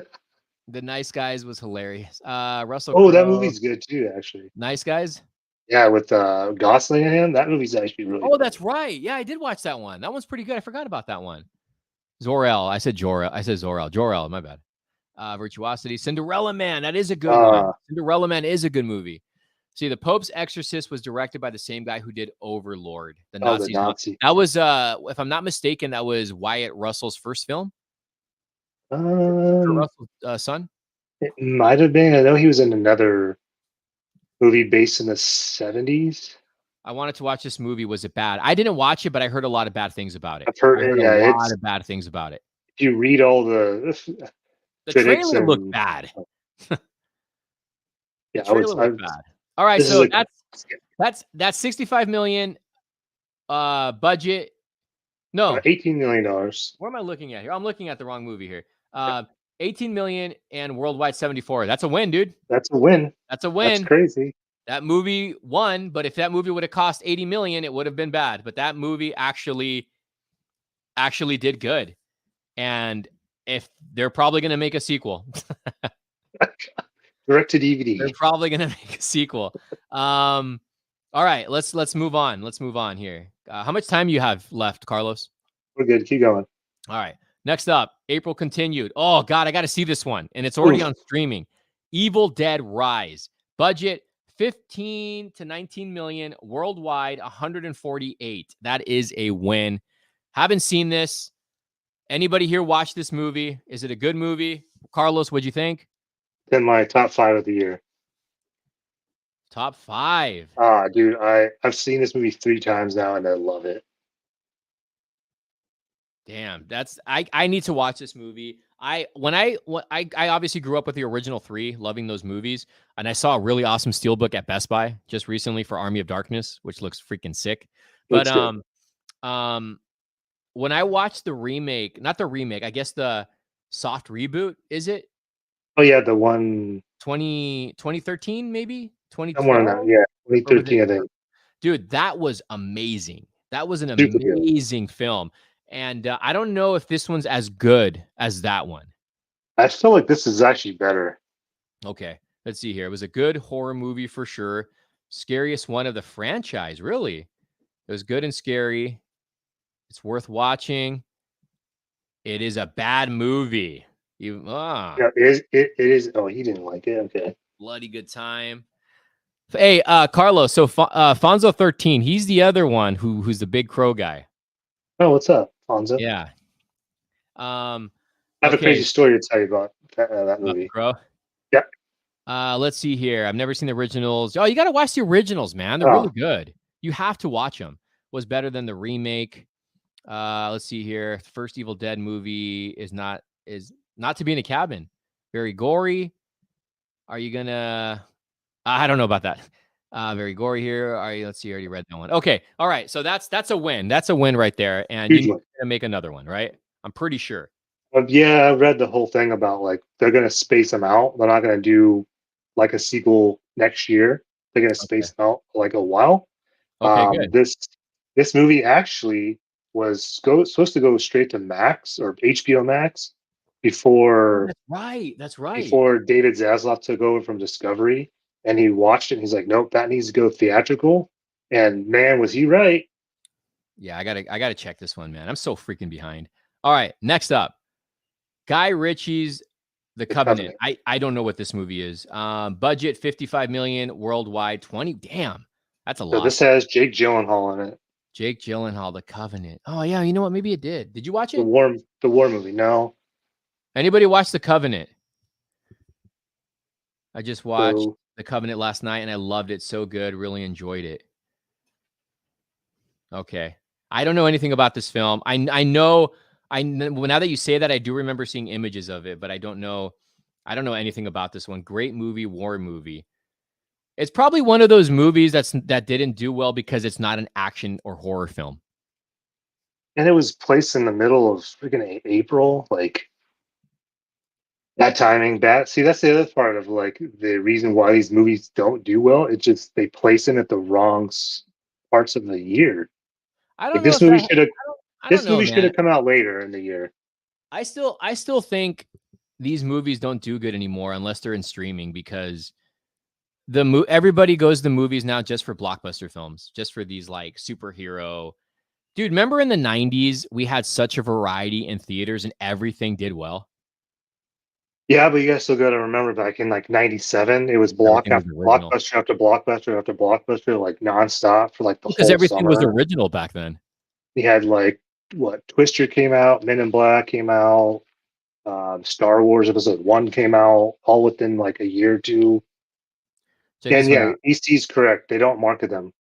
The Nice Guys was hilarious. Russell
Crowe, that
movie's
movie's good too, actually.
Nice Guys?
Yeah, with Gosling in him. That movie's actually really good.
That's right. Yeah, I did watch that one. That one's pretty good. I forgot about that one. Zor-El. I said Zor-El. Jor-El, my bad. Virtuosity. Cinderella Man. That is a good one. Cinderella Man is a good movie. See, The Pope's Exorcist was directed by the same guy who did Overlord. The Nazi. That was, if I'm not mistaken, that was Wyatt Russell's first film. Russell's son.
It might have been. I know he was in another movie based in the 70s.
I wanted to watch this movie. Was it bad? I didn't watch it, but I heard a lot of bad things about it.
I heard
a lot of bad things about it.
If you read all the
trailer looked bad.
Yeah,
trailer looked bad. All right, so that's $65 million budget. No,
$18 million.
What am I looking at here? I'm looking at the wrong movie here. 18 million and worldwide 74. That's a win, dude.
That's a win.
That's
crazy.
That movie won, but if that movie would have cost 80 million, it would have been bad. But that movie actually did good. And if they're probably going to make a sequel.
Direct to DVD.
They're probably going to make a sequel. All right, let's move on. Let's move on here. How much time you have left, Carlos?
We're good. Keep going.
All right. Next up, April continued. Oh God, I got to see this one, and it's already on streaming. Evil Dead Rise. Budget 15 to 19 million, worldwide 148. That is a win. Haven't seen this. Anybody here watch this movie? Is it a good movie? Carlos, what'd you think?
In my top 5 of the year.
Top 5.
Dude, I've seen this movie 3 times now, and I love it.
Damn, that's I need to watch this movie. I obviously grew up with the original 3, loving those movies, and I saw a really awesome steelbook at Best Buy just recently for Army of Darkness, which looks freaking sick. But when I watched the remake, not the remake, I guess the soft reboot, is it?
Oh yeah, the one
2013 maybe?
somewhere in that.
2012?
Yeah, 2013, I think.
Dude, that was amazing. That was an
Super good.
amazing film. And I don't know if this one's as good as that one.
I feel like this is actually better.
Okay, let's see here. It was a good horror movie for sure. Scariest one of the franchise, really. It was good and scary. It's worth watching. It is a bad movie.
Yeah, it is. Oh, he didn't like it. Okay.
Bloody good time. Hey, Carlos. So Fonzo 13. He's the other one who's the big crow guy.
Oh, what's up, Fonzo?
Yeah.
I have a crazy story to tell you about that movie.
Crow.
Yep.
Let's see here. I've never seen the originals. Oh, you got to watch the originals, man. They're really good. You have to watch them. Was better than the remake. Let's see here. The first Evil Dead movie is not to be in a cabin. Very gory. Are you gonna? I don't know about that. Very gory here. Are you? Let's see. I already read that one. Okay. All right. So that's a win. That's a win right there. And you need to make another one, right? I'm pretty sure.
Yeah, I read the whole thing about like they're gonna space them out. They're not gonna do like a sequel next year. They're gonna space them out for like a while.
Okay, good.
This movie actually was supposed to go straight to Max or HBO Max before.
That's right.
Before David Zaslav took over from Discovery, and he watched it, and he's like, "Nope, that needs to go theatrical." And man, was he right?
Yeah, I gotta check this one, man. I'm so freaking behind. All right, next up, Guy Ritchie's The Covenant. I don't know what this movie is. Budget 55 million, worldwide 20. Damn, that's a lot.
So this has Jake Gyllenhaal in it.
Jake Gyllenhaal, The Covenant. Oh yeah, you know what? Maybe it did. Did you watch it?
The war movie. No.
Anybody watch The Covenant? I just watched The Covenant last night and I loved it. So good. Really enjoyed it. Okay. I don't know anything about this film. I know now that you say that, I do remember seeing images of it, but I don't know anything about this one. Great movie, war movie. It's probably one of those movies that didn't do well because it's not an action or horror film.
And it was placed in the middle of freaking April, like that timing bad. See, that's the other part of like the reason why these movies don't do well. It's just they place them at the wrong parts of the year.
I don't
like,
know.
This movie should have. This movie should have come out later in the year.
I still think these movies don't do good anymore unless they're in streaming because everybody goes to the movies now just for blockbuster films, just for these like superhero. Dude, remember in the 90s we had such a variety in theaters and everything did well.
Yeah, but you guys still got to remember back in like '97, it was blockbuster after blockbuster after blockbuster, like nonstop for like the
because
whole
everything
summer.
was original back then.
We had like Twister came out, Men in Black came out, Star Wars Episode 1 came out, all within like a year or two. And yeah, EC's correct. They don't market them.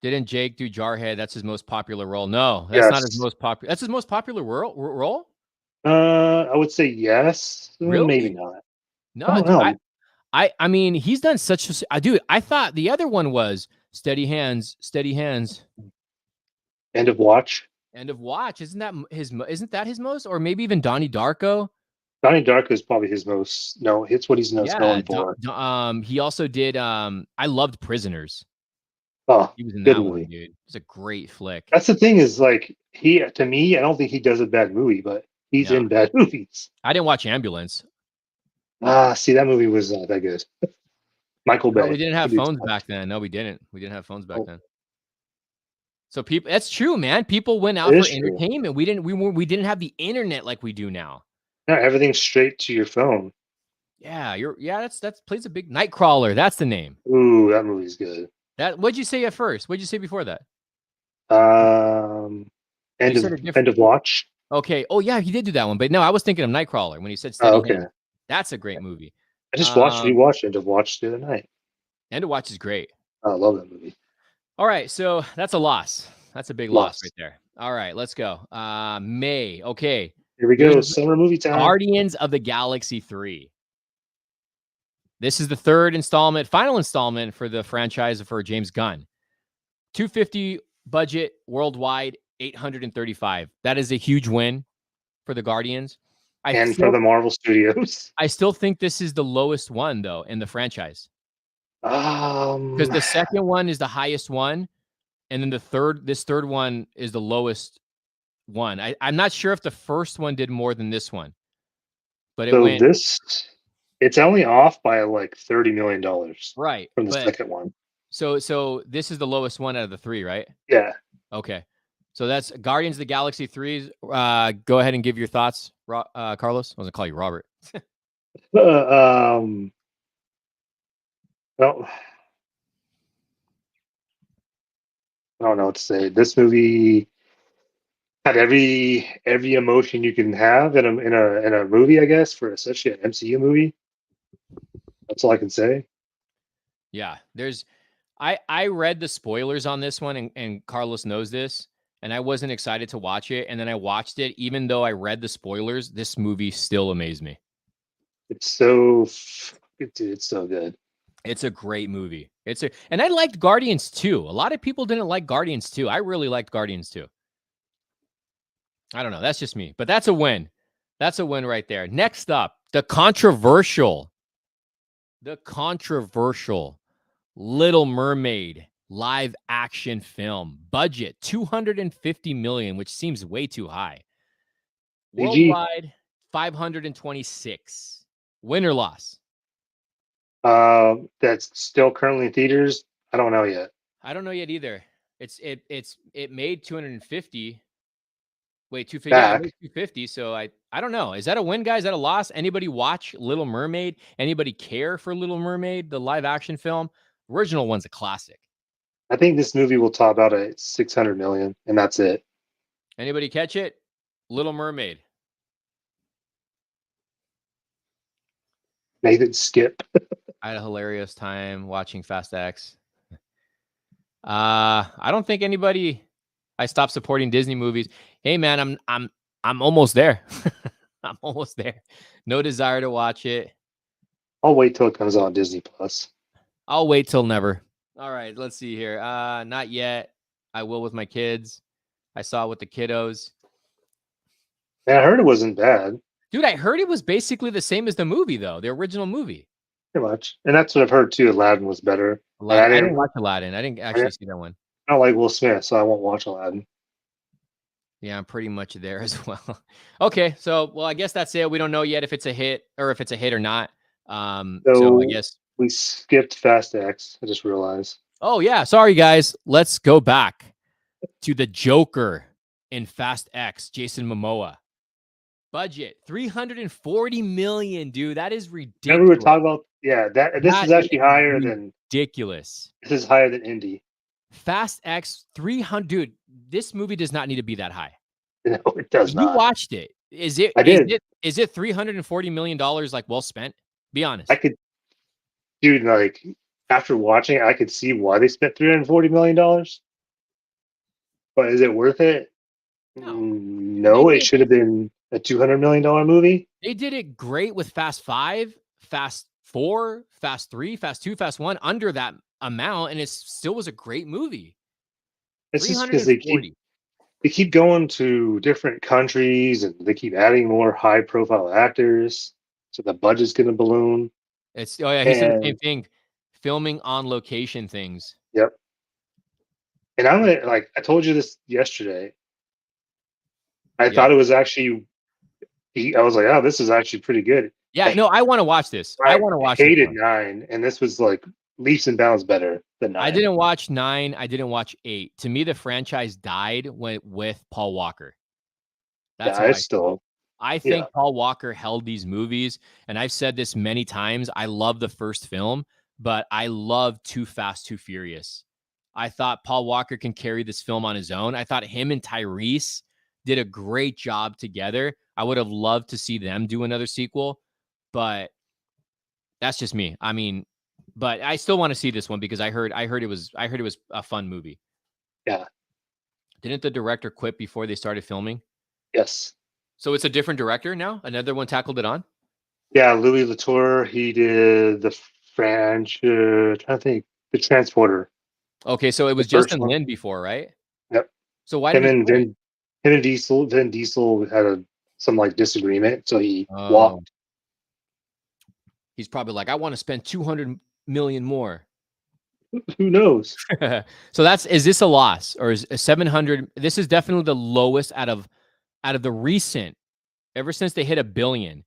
Didn't Jake do Jarhead? That's his most popular role. No, that's not his most popular. That's his most popular role.
I would say yes.
Really?
Maybe not.
No, dude, I mean, he's done such a dude. I thought the other one was Steady Hands.
End of Watch.
Isn't that his most, or maybe even Donnie Darko?
Donnie Darko is probably his most. No, it's what he's most known for.
He also did. I loved Prisoners.
Oh,
he was in that one, dude. It's a great flick.
That's the thing is like to me, I don't think he does a bad movie, but he's in bad movies.
I didn't watch Ambulance.
See, that movie was not that good. Michael
No, we
Bay.
didn't
to
have
be
phones
exact.
back then. No, we didn't. We didn't have phones back
Oh,
then. So people, that's true, man. People went out
it
for
is true.
entertainment. We didn't have the internet like we do now.
Yeah, everything's straight to your phone.
Yeah, that's plays a big Nightcrawler. That's the name.
Ooh, that movie's good.
What'd you say at first? What'd you say before that?
Um,
You said a different.
End of Watch.
Okay. Oh yeah, he did do that one. But no, I was thinking of Nightcrawler when he said
Oh,
Steady
okay.
Hand. That's a great movie.
I just rewatched End of Watch the other night.
End of Watch is great.
I love that movie.
All right, so that's a loss. That's a big loss right there. All right, let's go. May. Okay.
Here we go. Summer movie time.
Guardians of the Galaxy 3. This is the final installment for the franchise for James Gunn. 250 budget worldwide, 835. That is a huge win for the Guardians.
For the Marvel Studios.
I still think this is the lowest one though in the franchise. Because the second one is the highest one, and then this third one is the lowest one. I'm not sure if the first one did more than this one, but
it's only off by like $30 million,
right,
from the second one.
So this is the lowest one out of the three, right?
Yeah.
Okay. So that's Guardians of the Galaxy 3. Go ahead and give your thoughts, Carlos. I was gonna call you Robert.
Well, I don't know what to say. This movie had every emotion you can have in a movie, I guess, for especially an MCU movie. That's all I can say.
Yeah, I read the spoilers on this one, and Carlos knows this, and I wasn't excited to watch it, and then I watched it. Even though I read the spoilers, this movie still amazed me.
It's so good.
It's a great movie. And I liked Guardians 2. A lot of people didn't like Guardians 2. I really liked Guardians 2. I don't know. That's just me, but that's a win. That's a win right there. Next up, the controversial Little Mermaid live action film. Budget $250 million, which seems way too high. Worldwide, 526. Win or loss?
That's still currently in theaters. I don't know yet.
I don't know yet either. It made 250. Wait, 250. Yeah, it made 250. So I don't know. Is that a win, guys? Is that a loss? Anybody watch Little Mermaid? Anybody care for Little Mermaid, the live action film? Original one's a classic.
I think this movie will top out at 600 million, and that's it.
Anybody catch it? Little Mermaid.
Nathan skip.
I had a hilarious time watching Fast X. I don't think anybody. I stopped supporting Disney movies. Hey man, I'm almost there. I'm almost there. No desire to watch it.
I'll wait till it comes on Disney Plus.
I'll wait till never. All right, let's see here. Not yet. I will with my kids. I saw it with the kiddos.
Man, I heard it wasn't bad.
Dude, I heard it was basically the same as the movie, though, the original movie.
Pretty much. And that's what I've heard, too. Aladdin was better.
I didn't watch Aladdin. I didn't actually see that one.
I don't like Will Smith, so I won't watch Aladdin.
Yeah, I'm pretty much there as well. Okay, so, well, I guess that's it. We don't know yet if it's a hit or not. So I guess
we skipped Fast X. I just realized.
Oh, yeah. Sorry, guys. Let's go back to the Joker in Fast X, Jason Momoa. Budget $340 million, dude. That is ridiculous.
Remember we were talking about this is actually higher than
ridiculous.
This is higher than Indy.
Fast X 300, dude. This movie does not need to be that high.
No, it does not.
You watched it. Is it?
I did.
Is it $340 million like well spent? Be honest.
Dude, like after watching it, I could see why they spent $340 million. But is it worth it? No, it should have been a $200 million movie.
They did it great with Fast 5, Fast 4, Fast 3, Fast 2, Fast 1 under that amount, and it still was a great movie.
It's just because they keep going to different countries and they keep adding more high profile actors, so the budget's gonna balloon.
He said the same thing. Filming on location things.
Yep. And I'm like, I told you this yesterday. I thought it was actually I was like, oh, this is actually pretty good.
Yeah, no, I want to watch this. I want to watch this
hated
one.
9, and this was like leaps and bounds better than 9.
I didn't watch 9. I didn't watch 8. To me, the franchise died with Paul Walker. That's
Yeah,
how
I
I feel.
still.
I
Yeah,
think Paul Walker held these movies, and I've said this many times. I love the first film, but I love Too Fast, Too Furious. I thought Paul Walker can carry this film on his own. I thought him and Tyrese did a great job together. I would have loved to see them do another sequel, but that's just me. I mean, but I still want to see this one because I heard it was a fun movie.
yeah,
Didn't the director quit before they started filming?
yes.
So it's a different director now? Another one tackled it on?
Yeah, Louis Latour, he did the French, trying to think, the Transporter,
Okay, so it
the
was
first
Justin
one.
Lin before, right?
Yep.
So why did
Him
he
and
quit?
Vin Diesel had some like disagreement, so he
Oh,
walked.
he's probably like, I want to spend 200 million more.
Who knows?
So is this a loss or is 700? This is definitely the lowest out of the recent, ever since they hit 1 billion.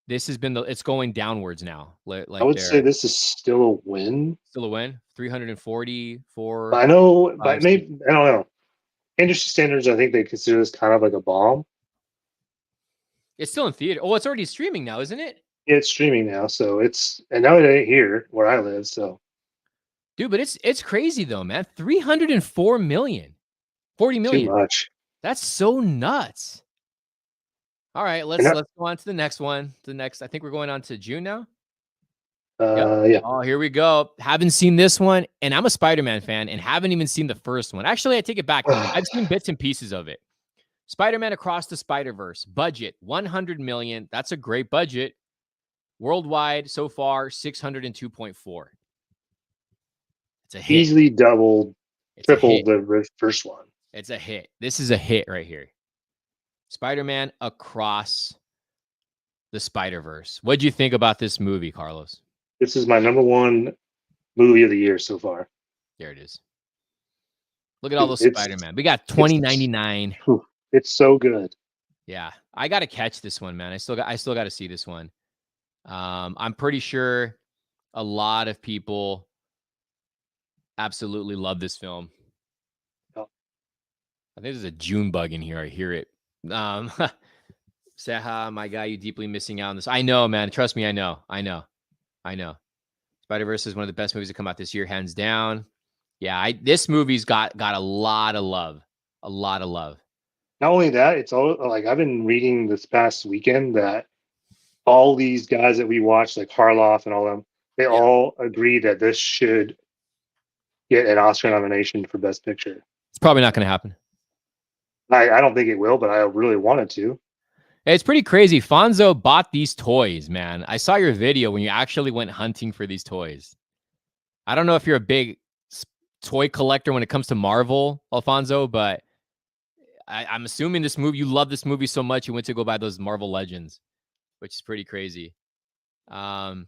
This has been it's going downwards now.
I
Like
would say
they're
this is still a win.
still a win. 344,
But I know, but
5, 6.
maybe I don't know. Industry standards, I think they consider this kind of like a bomb.
It's still in theater. Oh, it's already streaming now, isn't it?
It's streaming now, so and now it ain't here where I live, so
Dude, but it's crazy though, man. 304 million. 40
too
million.
much.
That's so nuts. All right,
And
let's go on to the next one. I think we're going on to June now. Yep.
yeah,
Oh, here we go. Haven't seen this one, and I'm a Spider-Man fan, and haven't even seen the first one. Actually, I take it back. I've seen bits and pieces of it. Spider-Man Across the Spider-Verse. Budget 100 million. That's a great budget. Worldwide so far 602.4. It's a hit.
easily doubled,
It's a
tripled
hit.
the first one.
It's a hit. This is a hit right here. Spider-Man Across the Spider-Verse. What do you think about this movie, Carlos?
This is my number one movie of the year so far.
There it is. Look at all those
It's
Spider-Man. We got 2099.
it's so good.
Yeah, I got to catch this one, man. I still got to see this one. I'm pretty sure a lot of people absolutely love this film.
Oh.
I think there's a June bug in here. I hear it. Seha, my guy, you deeply missing out on this. I know, man. Trust me, I know. Spider-Verse is one of the best movies to come out this year, hands down. Yeah, this movie's got a lot of love. A lot of love.
Not only that, it's all like I've been reading this past weekend that all these guys that we watched, like Harloff and all them, they all agree that this should get an Oscar nomination for Best Picture.
It's probably not going to happen.
I don't think it will, but I really wanted to.
It's pretty crazy. Fonzo bought these toys, man. I saw your video when you actually went hunting for these toys. I don't know if you're a big toy collector when it comes to Marvel, Alfonso, but I'm assuming this movie, you love this movie so much, you went to go buy those Marvel Legends, which is pretty crazy.
What,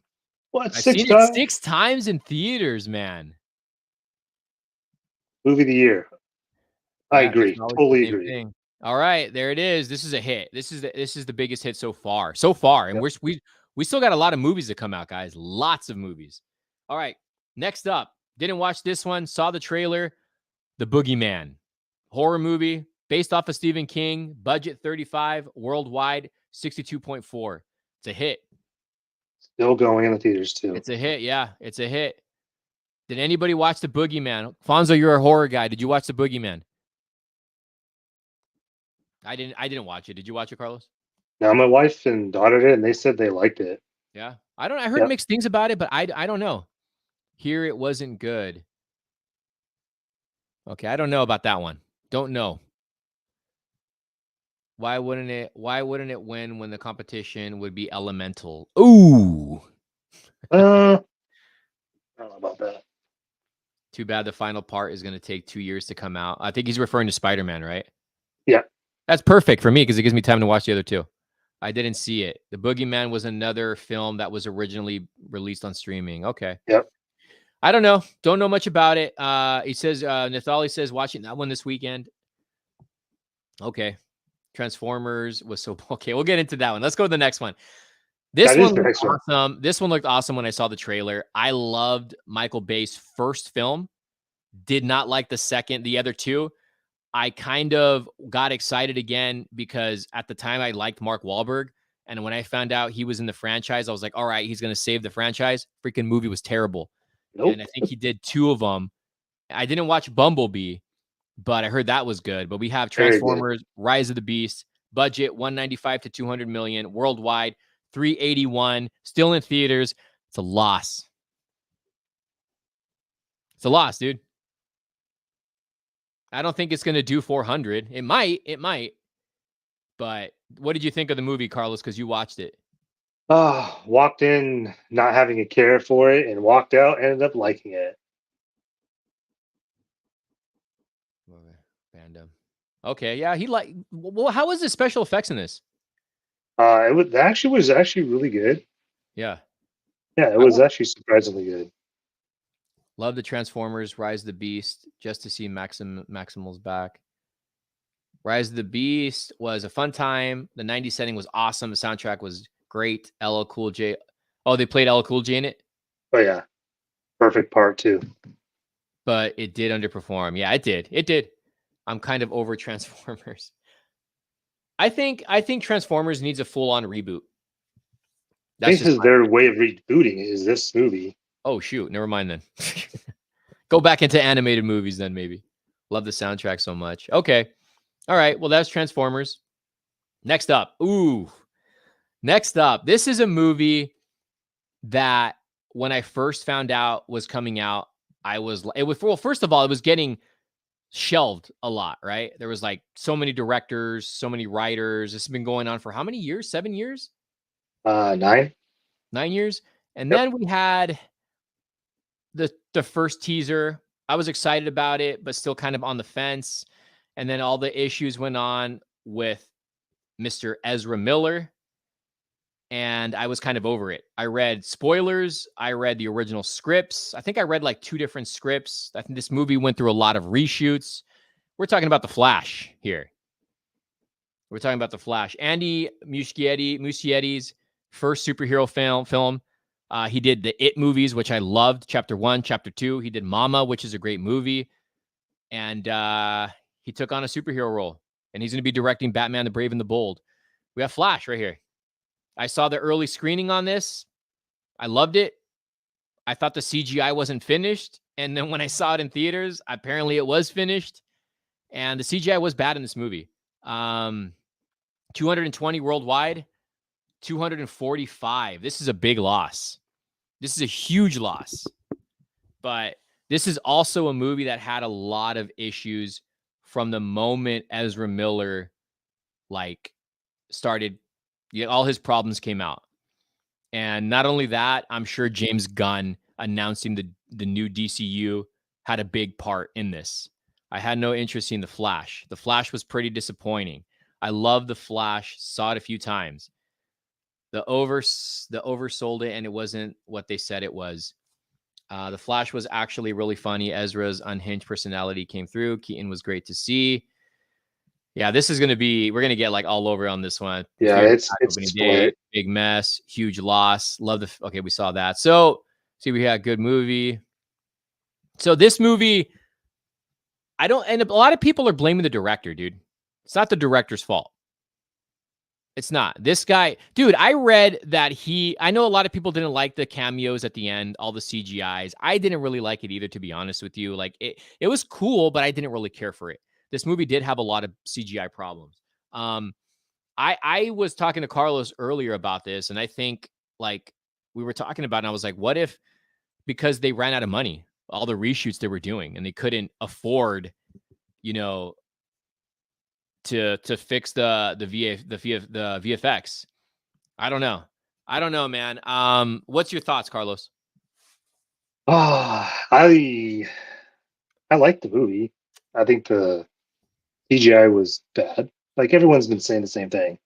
I've seen it 6 times in theaters, man.
Movie of the year. I agree. Totally agree.
Thing. All right, there it is. This is a hit. This is the biggest hit so far. And
Yep.
we still got a lot of movies to come out, guys. Lots of movies. All right, next up. Didn't watch this one. Saw the trailer. The Boogeyman horror movie based off of Stephen King. Budget 35. Worldwide 62.4. It's a hit.
Still going in the theaters too.
It's a hit. Yeah, it's a hit. Did anybody watch The Boogeyman? Fonzo, you're a horror guy. Did you watch The Boogeyman? I didn't watch it. Did you watch it, Carlos?
Now my wife and daughter did, and they said they liked it.
Yeah. I heard mixed things about it, but I don't know. Here it wasn't good. Okay, I don't know about that one. Don't know. Why wouldn't it win when the competition would be Elemental? Ooh.
I don't know about that.
Too bad the final part is going to take 2 years to come out. I think he's referring to Spider-Man, right?
Yeah.
That's perfect for me because it gives me time to watch the other two. I didn't see it. The Boogeyman was another film that was originally released on streaming. Okay.
Yep.
I don't know. Don't know much about it. He says, Nathali says, watching that one this weekend. Okay. Transformers was so okay. We'll get into that one. Let's go to the next one. This
That
one
is the
looked
next one.
awesome. This one looked awesome when I saw the trailer. I loved Michael Bay's first film. Did not like the other two. I kind of got excited again because at the time I liked Mark Wahlberg. And when I found out he was in the franchise, I was like, all right, he's going to save the franchise. Freaking movie was terrible.
Nope.
And I think he did two of them. I didn't watch Bumblebee, but I heard that was good. But we have Transformers, Rise of the Beast, budget 195 to 200 million, worldwide 381, still in theaters. It's a loss. It's a loss, dude. I don't think it's going to do 400. It might. But what did you think of the movie, Carlos? Because you watched it.
Walked in not having a care for it and walked out, ended up liking it.
Fandom. Okay, yeah, well, how was the special effects in this?
It was actually really good.
Yeah.
Yeah, it was actually surprisingly good.
Love the Transformers, Rise of the Beast, just to see Maximal's back. Rise of the Beast was a fun time. The 90s setting was awesome. The soundtrack was great. LL Cool J. Oh, they played LL Cool J in it?
Oh, yeah. Perfect part, too.
But it did underperform. Yeah, it did. It did. I'm kind of over Transformers. I think Transformers needs a full-on reboot.
This is their way of rebooting is this movie.
Oh, shoot. Never mind then. Go back into animated movies then, maybe. Love the soundtrack so much. Okay. All right. Well, that's Transformers. Next up. Next up. This is a movie that when I first found out was coming out, first of all, it was getting shelved a lot, right? There was like so many directors, so many writers. This has been going on for how many years? 7 years?
9.
9 years. And then we had the first teaser. I was excited about it, but still kind of on the fence. And then all the issues went on with Mr. Ezra Miller. And I was kind of over it. I read spoilers. I read the original scripts. I think I read like 2 different scripts. I think this movie went through a lot of reshoots. We're talking about The Flash here. We're talking about The Flash. Andy Muschietti's first superhero film. He did the It movies, which I loved. Chapter 1, Chapter 2. He did Mama, which is a great movie. And he took on a superhero role. And he's going to be directing Batman the Brave and the Bold. We have Flash right here. I saw the early screening on this. I loved it. I thought the CGI wasn't finished. And then when I saw it in theaters, apparently it was finished. And the CGI was bad in this movie. 220 worldwide, 245. This is a big loss. This is a huge loss. But this is also a movie that had a lot of issues from the moment Ezra Miller started. All his problems came out. And not only that, I'm sure James Gunn announcing the new DCU had a big part in this. I had no interest in The Flash. The Flash was pretty disappointing. I love The Flash, saw it a few times. The oversold it, and it wasn't what they said it was. The Flash was actually really funny. Ezra's unhinged personality came through. Keaton was great to see. Yeah, this is going to be, we're going to get like all over on this one.
Yeah, it's
day, big mess, huge loss. Okay, we saw that. So, see, we had a good movie. So this movie, and a lot of people are blaming the director, dude. It's not the director's fault. It's not. This guy, dude, I read that I know a lot of people didn't like the cameos at the end, all the CGIs. I didn't really like it either, to be honest with you. Like it was cool, but I didn't really care for it. This movie did have a lot of CGI problems. I was talking to Carlos earlier about this, and I think like we were talking about, and I was like, what if, because they ran out of money, all the reshoots they were doing, and they couldn't afford, to fix the VFX. I don't know, man. What's your thoughts, Carlos?
I liked the movie. I think the CGI was bad. Like everyone's been saying the same thing.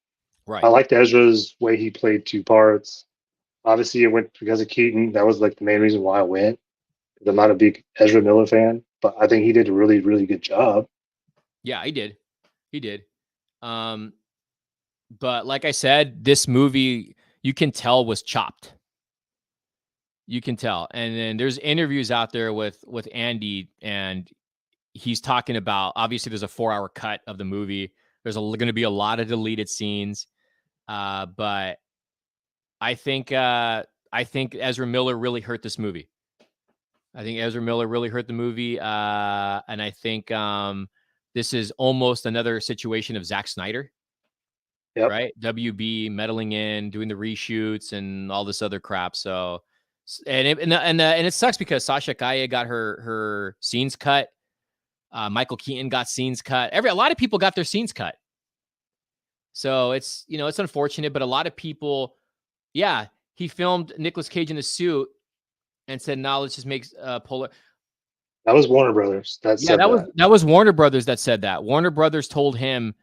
Right.
I liked Ezra's way he played 2 parts. Obviously, it went because of Keaton. That was like the main reason why I went. I'm not a big Ezra Miller fan, but I think he did a really, really good job.
Yeah, he did. But like I said, this movie, you can tell, was chopped. You can tell. And then there's interviews out there with Andy, and he's talking about, obviously there's a 4-hour cut of the movie. There's going to be a lot of deleted scenes. But I think Ezra Miller really hurt this movie. I think Ezra Miller really hurt the movie. And I think this is almost another situation of Zack Snyder.
Yep.
Right? WB meddling in, doing the reshoots and all this other crap. So, and it sucks because Sasha Kaya got her scenes cut. Michael Keaton got scenes cut. A lot of people got their scenes cut. So it's unfortunate, but a lot of people, yeah, he filmed Nicolas Cage in a suit and said, "No, let's just make Polar."
That was Warner Brothers.
That was Warner Brothers that said that. Warner Brothers told him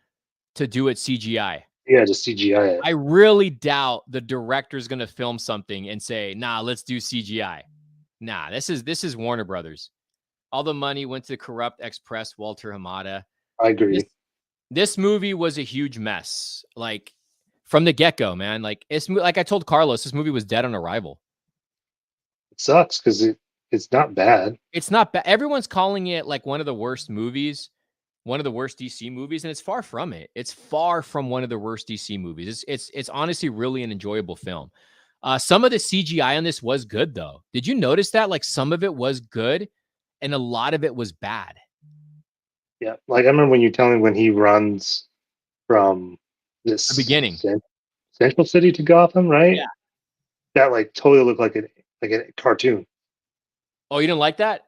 to do it CGI.
Yeah, just CGI it.
I really doubt the director's going to film something and say, "Nah, let's do CGI." Nah, this is Warner Brothers. All the money went to corrupt ex-press Walter Hamada.
I agree.
This movie was a huge mess. Like from the get-go, man. Like like I told Carlos, this movie was dead on arrival.
It sucks because it's not bad.
It's not bad. Everyone's calling it like one of the worst movies, one of the worst DC movies, and it's far from it. It's far from one of the worst DC movies. It's honestly really an enjoyable film. Some of the CGI on this was good, though. Did you notice that? Like some of it was good, and a lot of it was bad.
Yeah, like I remember when you tell me when he runs from this
The beginning,
Central City to Gotham, right?
Yeah,
that like totally looked like a cartoon.
Oh, you didn't like that?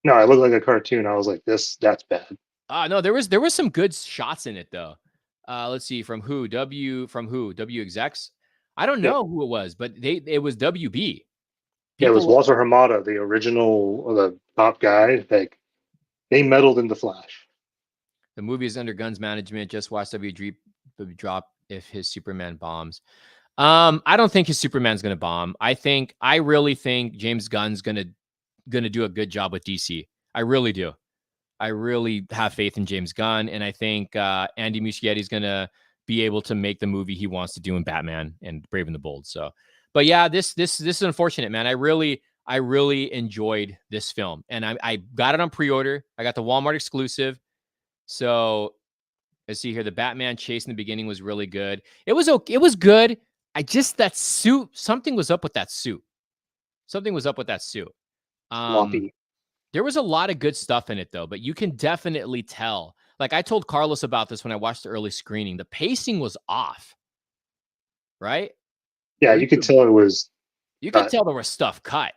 No, it looked like a cartoon. I was like, that's bad.
No, there was some good shots in it though. Let's see, from who? W execs? I don't know who it was, but it was WB.
Yeah, it was Walter Hamada, the original, the top guy. Like they meddled in the Flash.
The movie is under Gunn's management. Just watch WB drop if his Superman bombs. I don't think his Superman's going to bomb. I really think James Gunn's going to do a good job with DC. I really do. I really have faith in James Gunn, and I think Andy Muschietti is going to be able to make the movie he wants to do in Batman and Brave and the Bold. So, but yeah, this is unfortunate, man. I really enjoyed this film, and I got it on pre-order. I got the Walmart exclusive. So let's see here. The Batman chase in the beginning was really good. It was okay. It was good. That suit, something was up with that suit. Something was up with that suit. There was a lot of good stuff in it, though, but you can definitely tell. Like I told Carlos about this when I watched the early screening. The pacing was off, right?
Yeah, you could tell it was.
You could tell there was stuff cut.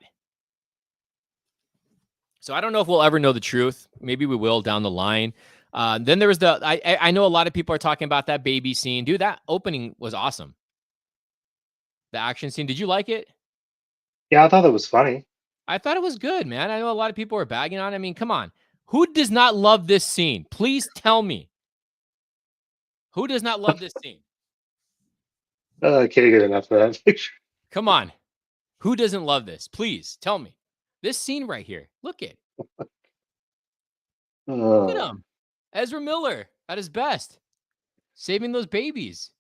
So I don't know if we'll ever know the truth. Maybe we will down the line. Then there was I know a lot of people are talking about that baby scene. Dude, that opening was awesome. The action scene. Did you like it?
Yeah, I thought it was funny.
I thought it was good, man. I know a lot of people are bagging on it. I mean, come on. Who does not love this scene? Please tell me. Who does not love this scene?
I can't get enough of that picture.
Come on. Who doesn't love this? Please tell me. This scene right here. Look at. Look at him. Ezra Miller at his best. Saving those babies.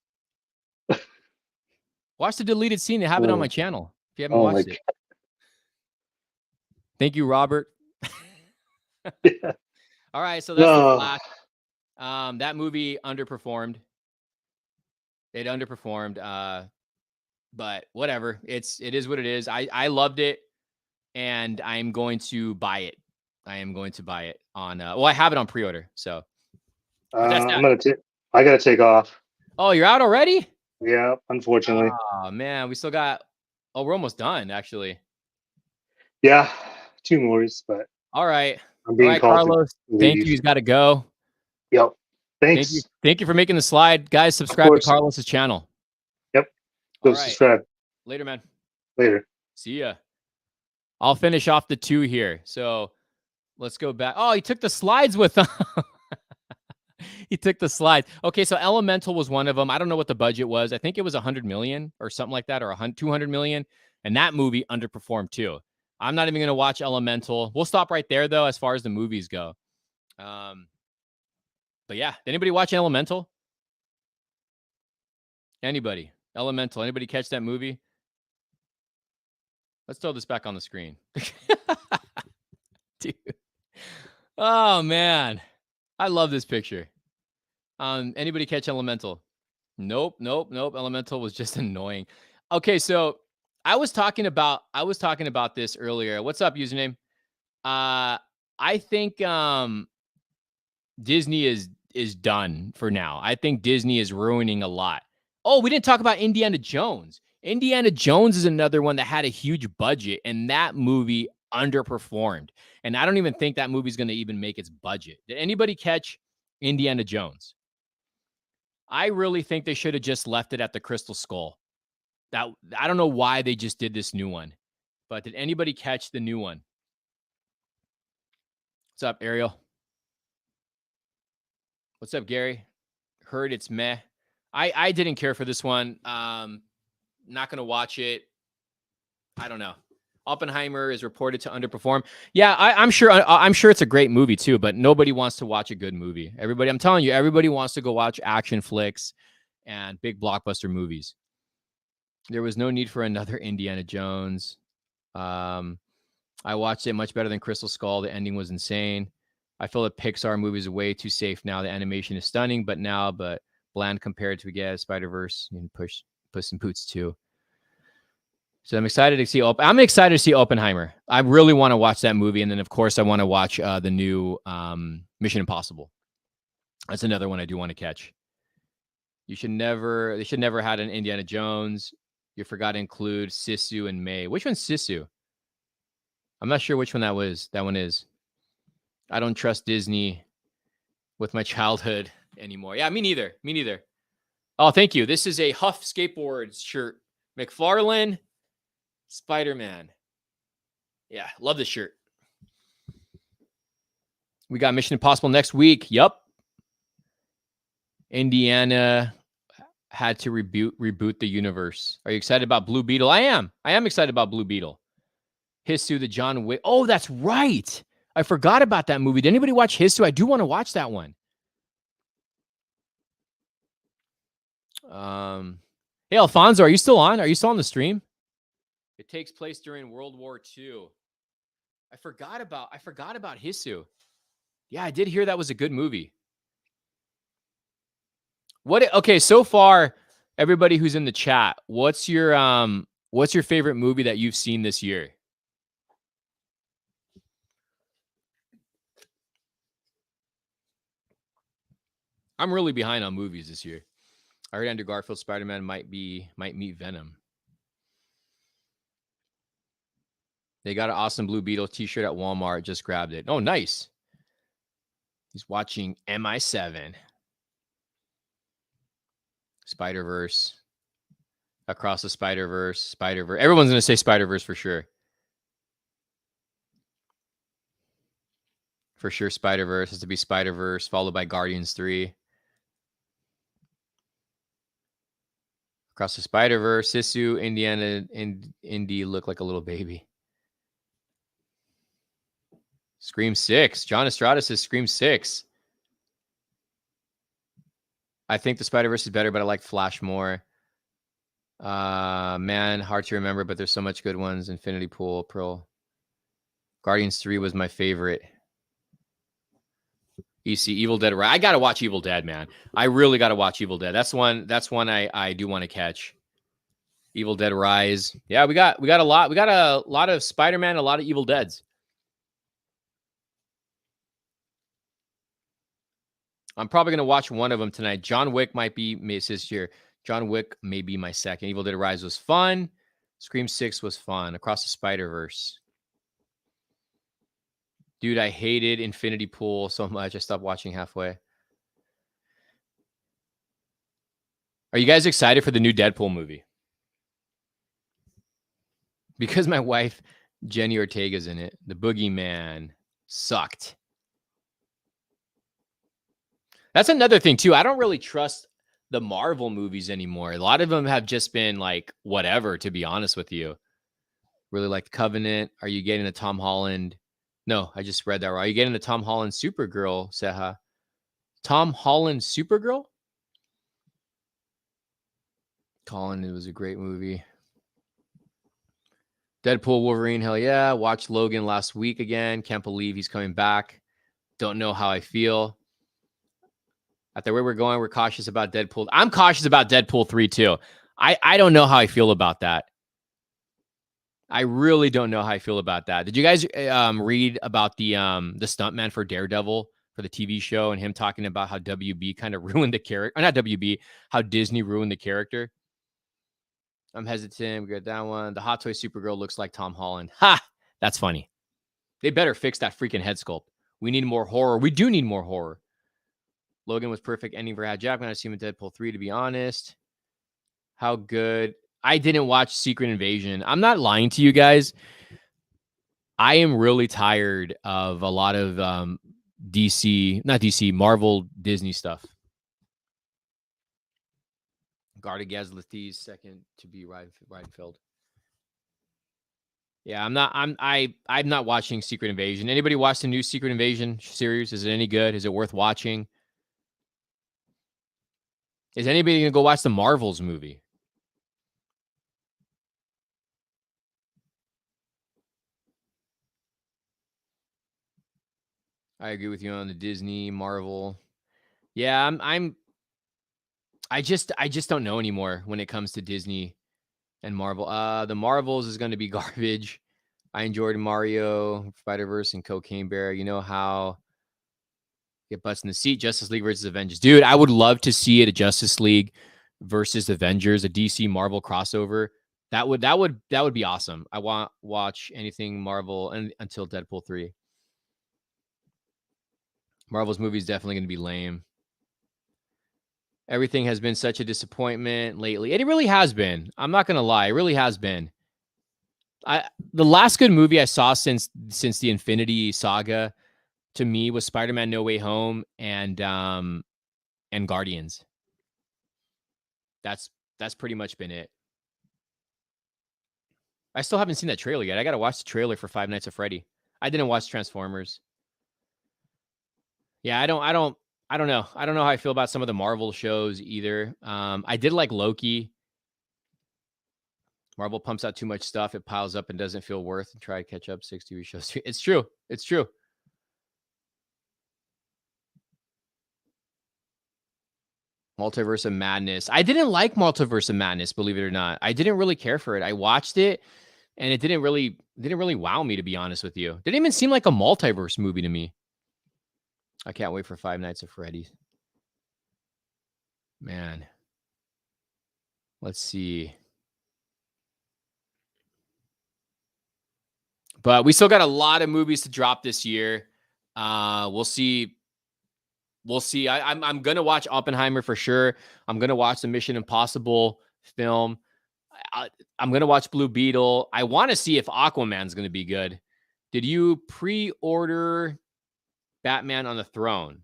Watch the deleted scene. I have it on my channel. If you haven't watched it. Thank you, Robert.
Yeah.
All right, so that's the Flash. That movie underperformed. It underperformed. But whatever. It is what it is. I loved it, and I'm going to buy it. I am going to buy it on. I have it on pre-order. So
I gotta take off.
Oh, you're out already?
Yeah, unfortunately.
Oh man, we still got. Oh, we're almost done, actually.
Yeah, 2 more, but
all right.
I'm being called
Carlos. Thank you. He's got to go.
Yep. Thanks.
Thank you for making the slide, guys. Subscribe to Carlos's channel.
Yep. Go subscribe.
Later, man.
Later.
See ya. I'll finish off the 2 here. So let's go back. Oh, he took the slides with him. He took the slides. Okay, so Elemental was one of them. I don't know what the budget was. I think it was 100 million or something like that, or 200 million. And that movie underperformed too. I'm not even going to watch Elemental. We'll stop right there, though, as far as the movies go. But yeah, did anybody watch Elemental? Anybody? Elemental. Anybody catch that movie? Let's throw this back on the screen. Dude. Oh, man. I love this picture. Anybody catch Elemental? Nope. Elemental was just annoying. Okay, so I was talking about this earlier. What's up, username? I think Disney is done for now. I think Disney is ruining a lot. Oh, we didn't talk about Indiana Jones. Indiana Jones is another one that had a huge budget, and that movie underperformed. And I don't even think that movie's going to even make its budget. Did anybody catch Indiana Jones? I really think they should have just left it at the Crystal Skull. That I don't know why they just did this new one. But did anybody catch the new one? What's up, Ariel? What's up, Gary? Heard it's meh. I didn't care for this one. Not going to watch it. I don't know. Oppenheimer is reported to underperform. Yeah, I'm sure it's a great movie too, but nobody wants to watch a good movie. I'm telling you, everybody wants to go watch action flicks and big blockbuster movies. There was no need for another Indiana Jones. I watched it much better than Crystal Skull. The ending was insane. I feel that Pixar movies are way too safe now. The animation is stunning, but bland compared to Spider-Verse and Puss in Boots 2. So I'm excited to see Oppenheimer. I really want to watch that movie, and then of course I want to watch the new Mission Impossible. That's another one I do want to catch. They should never had an Indiana Jones. You forgot to include Sisu and May. Which one's Sisu? I'm not sure which one that one is. I don't trust Disney with my childhood anymore. Yeah, me neither. Oh, thank you. This is a Huff Skateboards shirt. McFarlane, SpiderMan. Yeah, love this shirt. We got Mission Impossible next week. Yup. Indiana had to reboot the universe. Are you excited about Blue Beetle? I am excited about Blue Beetle. Hisu, the John Wick. Oh, that's right. I forgot about that movie. Did anybody watch Hisu? I do want to watch that one. Hey, Alfonso, are you still on? Are you still on the stream? It takes place during World War II. I forgot about Hisu. Yeah, I did hear that was a good movie. Okay, so far, everybody who's in the chat, what's your favorite movie that you've seen this year? I'm really behind on movies this year. I heard Andrew Garfield Spider-Man might meet Venom. They got an awesome Blue Beetle t-shirt at Walmart. Just grabbed it. Oh, nice. He's watching MI7. Spider-Verse. Across the Spider-Verse. Everyone's going to say Spider-Verse for sure. For sure, Spider-Verse has to be Spider-Verse, followed by Guardians 3. Across the Spider-Verse, Sisu, Indiana, and Indy look like a little baby. Scream 6. John Estrada says Scream 6. I think the Spider-Verse is better, but I like Flash more. Man, hard to remember, but there's so much good ones. Infinity Pool, Pearl. Guardians 3 was my favorite. EC, Evil Dead. I got to watch Evil Dead, man. I really got to watch Evil Dead. That's one I do want to catch. Evil Dead Rise. Yeah, we got a lot. We got a lot of Spider-Man, a lot of Evil Deads. I'm probably going to watch one of them tonight. John Wick might be this year. John Wick may be my second. Evil Dead Rise was fun. Scream 6 was fun. Across the Spider-Verse. Dude, I hated Infinity Pool so much. I stopped watching halfway. Are you guys excited for the new Deadpool movie? Because my wife, Jenny Ortega's in it. The Boogeyman sucked. That's another thing, too. I don't really trust the Marvel movies anymore. A lot of them have just been like whatever, to be honest with you. Really liked Covenant. Are you getting a Tom Holland? No, I just read that wrong. Are you getting the Tom Holland Supergirl, Seha? Tom Holland Supergirl? Colin, it was a great movie. Deadpool, Wolverine, hell yeah. Watched Logan last week again. Can't believe he's coming back. Don't know how I feel. At the way we're going, we're cautious about Deadpool. I'm cautious about Deadpool 3 too. I don't know how I feel about that. I really don't know how I feel about that. Did you guys read about the stuntman for Daredevil for the TV show and him talking about how WB kind of ruined the character? Or not WB, how Disney ruined the character. I'm hesitant. We got that one. The Hot Toy Supergirl looks like Tom Holland. Ha! That's funny. They better fix that freaking head sculpt. We need more horror. We do need more horror. Logan was perfect ending for Hugh Jackman. I've seen Deadpool 3, to be honest. How good? I didn't watch Secret Invasion. I'm not lying to you guys. I am really tired of a lot of Marvel, Disney stuff. Gardigaz Lathis, second to be Reinfeld. Yeah, I'm not watching Secret Invasion. Anybody watch the new Secret Invasion series? Is it any good? Is it worth watching? Is anybody going to go watch the Marvels movie? I agree with you on the Disney, Marvel. Yeah, I just don't know anymore when it comes to Disney and Marvel. The Marvels is going to be garbage. I enjoyed Mario, Spider-Verse, and Cocaine Bear. You know how get butts in the seat. Justice League versus Avengers. Dude, I would love to see it, a Justice League versus Avengers, a DC Marvel crossover. That would be awesome. I want watch anything Marvel until Deadpool 3. Marvel's movie is definitely going to be lame. Everything has been such a disappointment lately. It really has been. I'm not going to lie. It really has been. The last good movie I saw since the Infinity Saga to me was Spider-Man No Way Home and Guardians. That's pretty much been it. I still haven't seen that trailer yet. I got to watch the trailer for Five Nights at Freddy. I didn't watch Transformers. Yeah, I don't know. I don't know how I feel about some of the Marvel shows either. I did like Loki. Marvel pumps out too much stuff. It piles up and doesn't feel worth and try to catch up 6 TV shows. It's true. It's true. Multiverse of Madness. I didn't like Multiverse of Madness, believe it or not. I didn't really care for it. I watched it and it didn't really wow me, to be honest with you. It didn't even seem like a multiverse movie to me. I can't wait for Five Nights at Freddy's. Man. Let's see. But we still got a lot of movies to drop this year. We'll see. We'll see. I'm going to watch Oppenheimer for sure. I'm going to watch the Mission Impossible film. I'm going to watch Blue Beetle. I want to see if Aquaman's going to be good. Did you pre-order Batman on the Throne?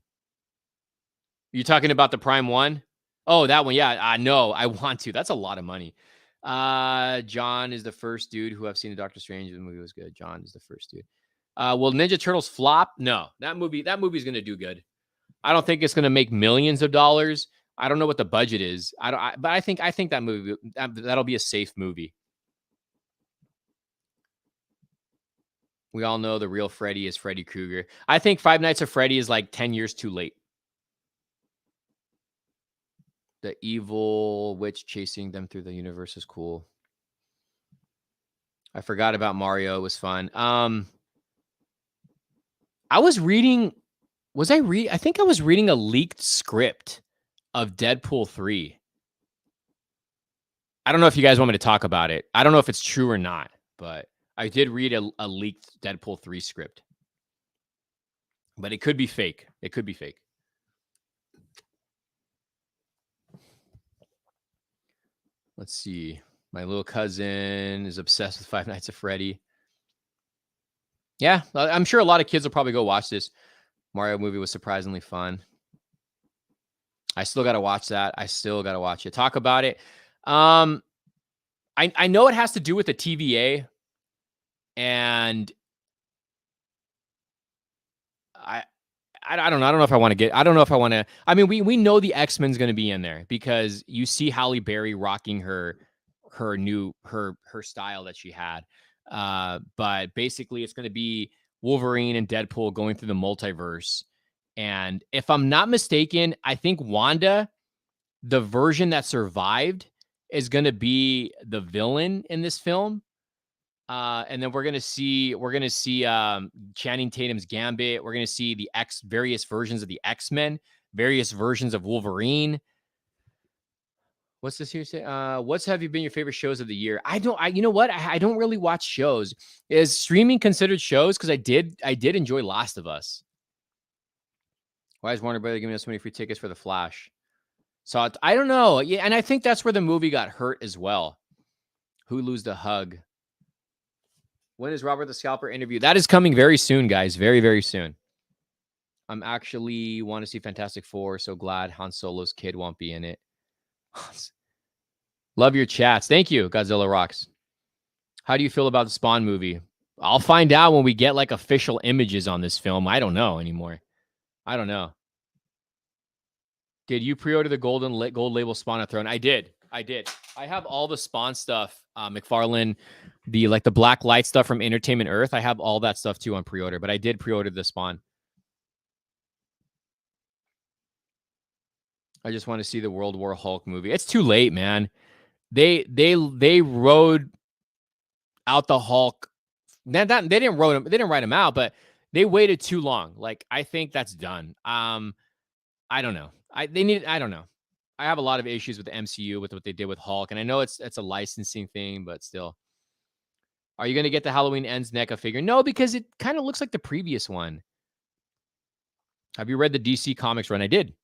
You talking about the Prime one? Oh, that one. Yeah, no, I want to. That's a lot of money. John is the first dude who I've seen in Doctor Strange. The movie was good. John is the first dude. Will Ninja Turtles flop? No, that movie's going to do good. I don't think it's going to make millions of dollars. I don't know what the budget is. But I think that movie that'll be a safe movie. We all know the real Freddy is Freddy Krueger. I think Five Nights at Freddy is like 10 years too late. The evil witch chasing them through the universe is cool. I forgot about Mario. It was fun. I was reading. I think I was reading a leaked script of Deadpool 3. I don't know if you guys want me to talk about it. I don't know if it's true or not, but I did read a leaked Deadpool 3 script. But it could be fake. It could be fake. Let's see. My little cousin is obsessed with Five Nights at Freddy. Yeah, I'm sure a lot of kids will probably go watch this. Mario movie was surprisingly fun. I still got to watch that. I still got to watch it. Talk about it. I know it has to do with the TVA, and I don't know. I don't know if I want to get. I don't know if I want to. I mean, we know the X-Men's going to be in there because you see Halle Berry rocking her style that she had. But basically, it's going to be Wolverine and Deadpool going through the multiverse. And if I'm not mistaken, I think Wanda, the version that survived, is going to be the villain in this film. And then we're gonna see Channing Tatum's Gambit. We're gonna see the various versions of the X-Men, various versions of Wolverine. What's this here say? What's have you been your favorite shows of the year? You know what? I don't really watch shows. Is streaming considered shows? Because I did enjoy Last of Us. Why is Warner Brothers giving us so many free tickets for The Flash? So I don't know. Yeah, and I think that's where the movie got hurt as well. Hulu's The Hug. When is Robert the Scalper interview? That is coming very soon, guys. Very, very soon. I'm actually want to see Fantastic Four. So glad Han Solo's kid won't be in it. Love your chats. Thank you, Godzilla Rocks. How do you feel about the Spawn movie? I'll find out when we get like official images on this film. I don't know anymore. I don't know. Did you pre-order the gold label Spawn of Throne? I did. I have all the Spawn stuff. McFarlane, the black light stuff from Entertainment Earth. I have all that stuff too on pre-order, but I did pre-order the Spawn. I just want to see the World War Hulk movie. It's too late, man. They rode out the Hulk. They didn't write him out, but they waited too long. Like, I think that's done. I don't know. I don't know. I have a lot of issues with the MCU with what they did with Hulk, and I know it's a licensing thing, but still. Are you going to get the Halloween Ends NECA figure? No, because it kind of looks like the previous one. Have you read the DC Comics run? I did.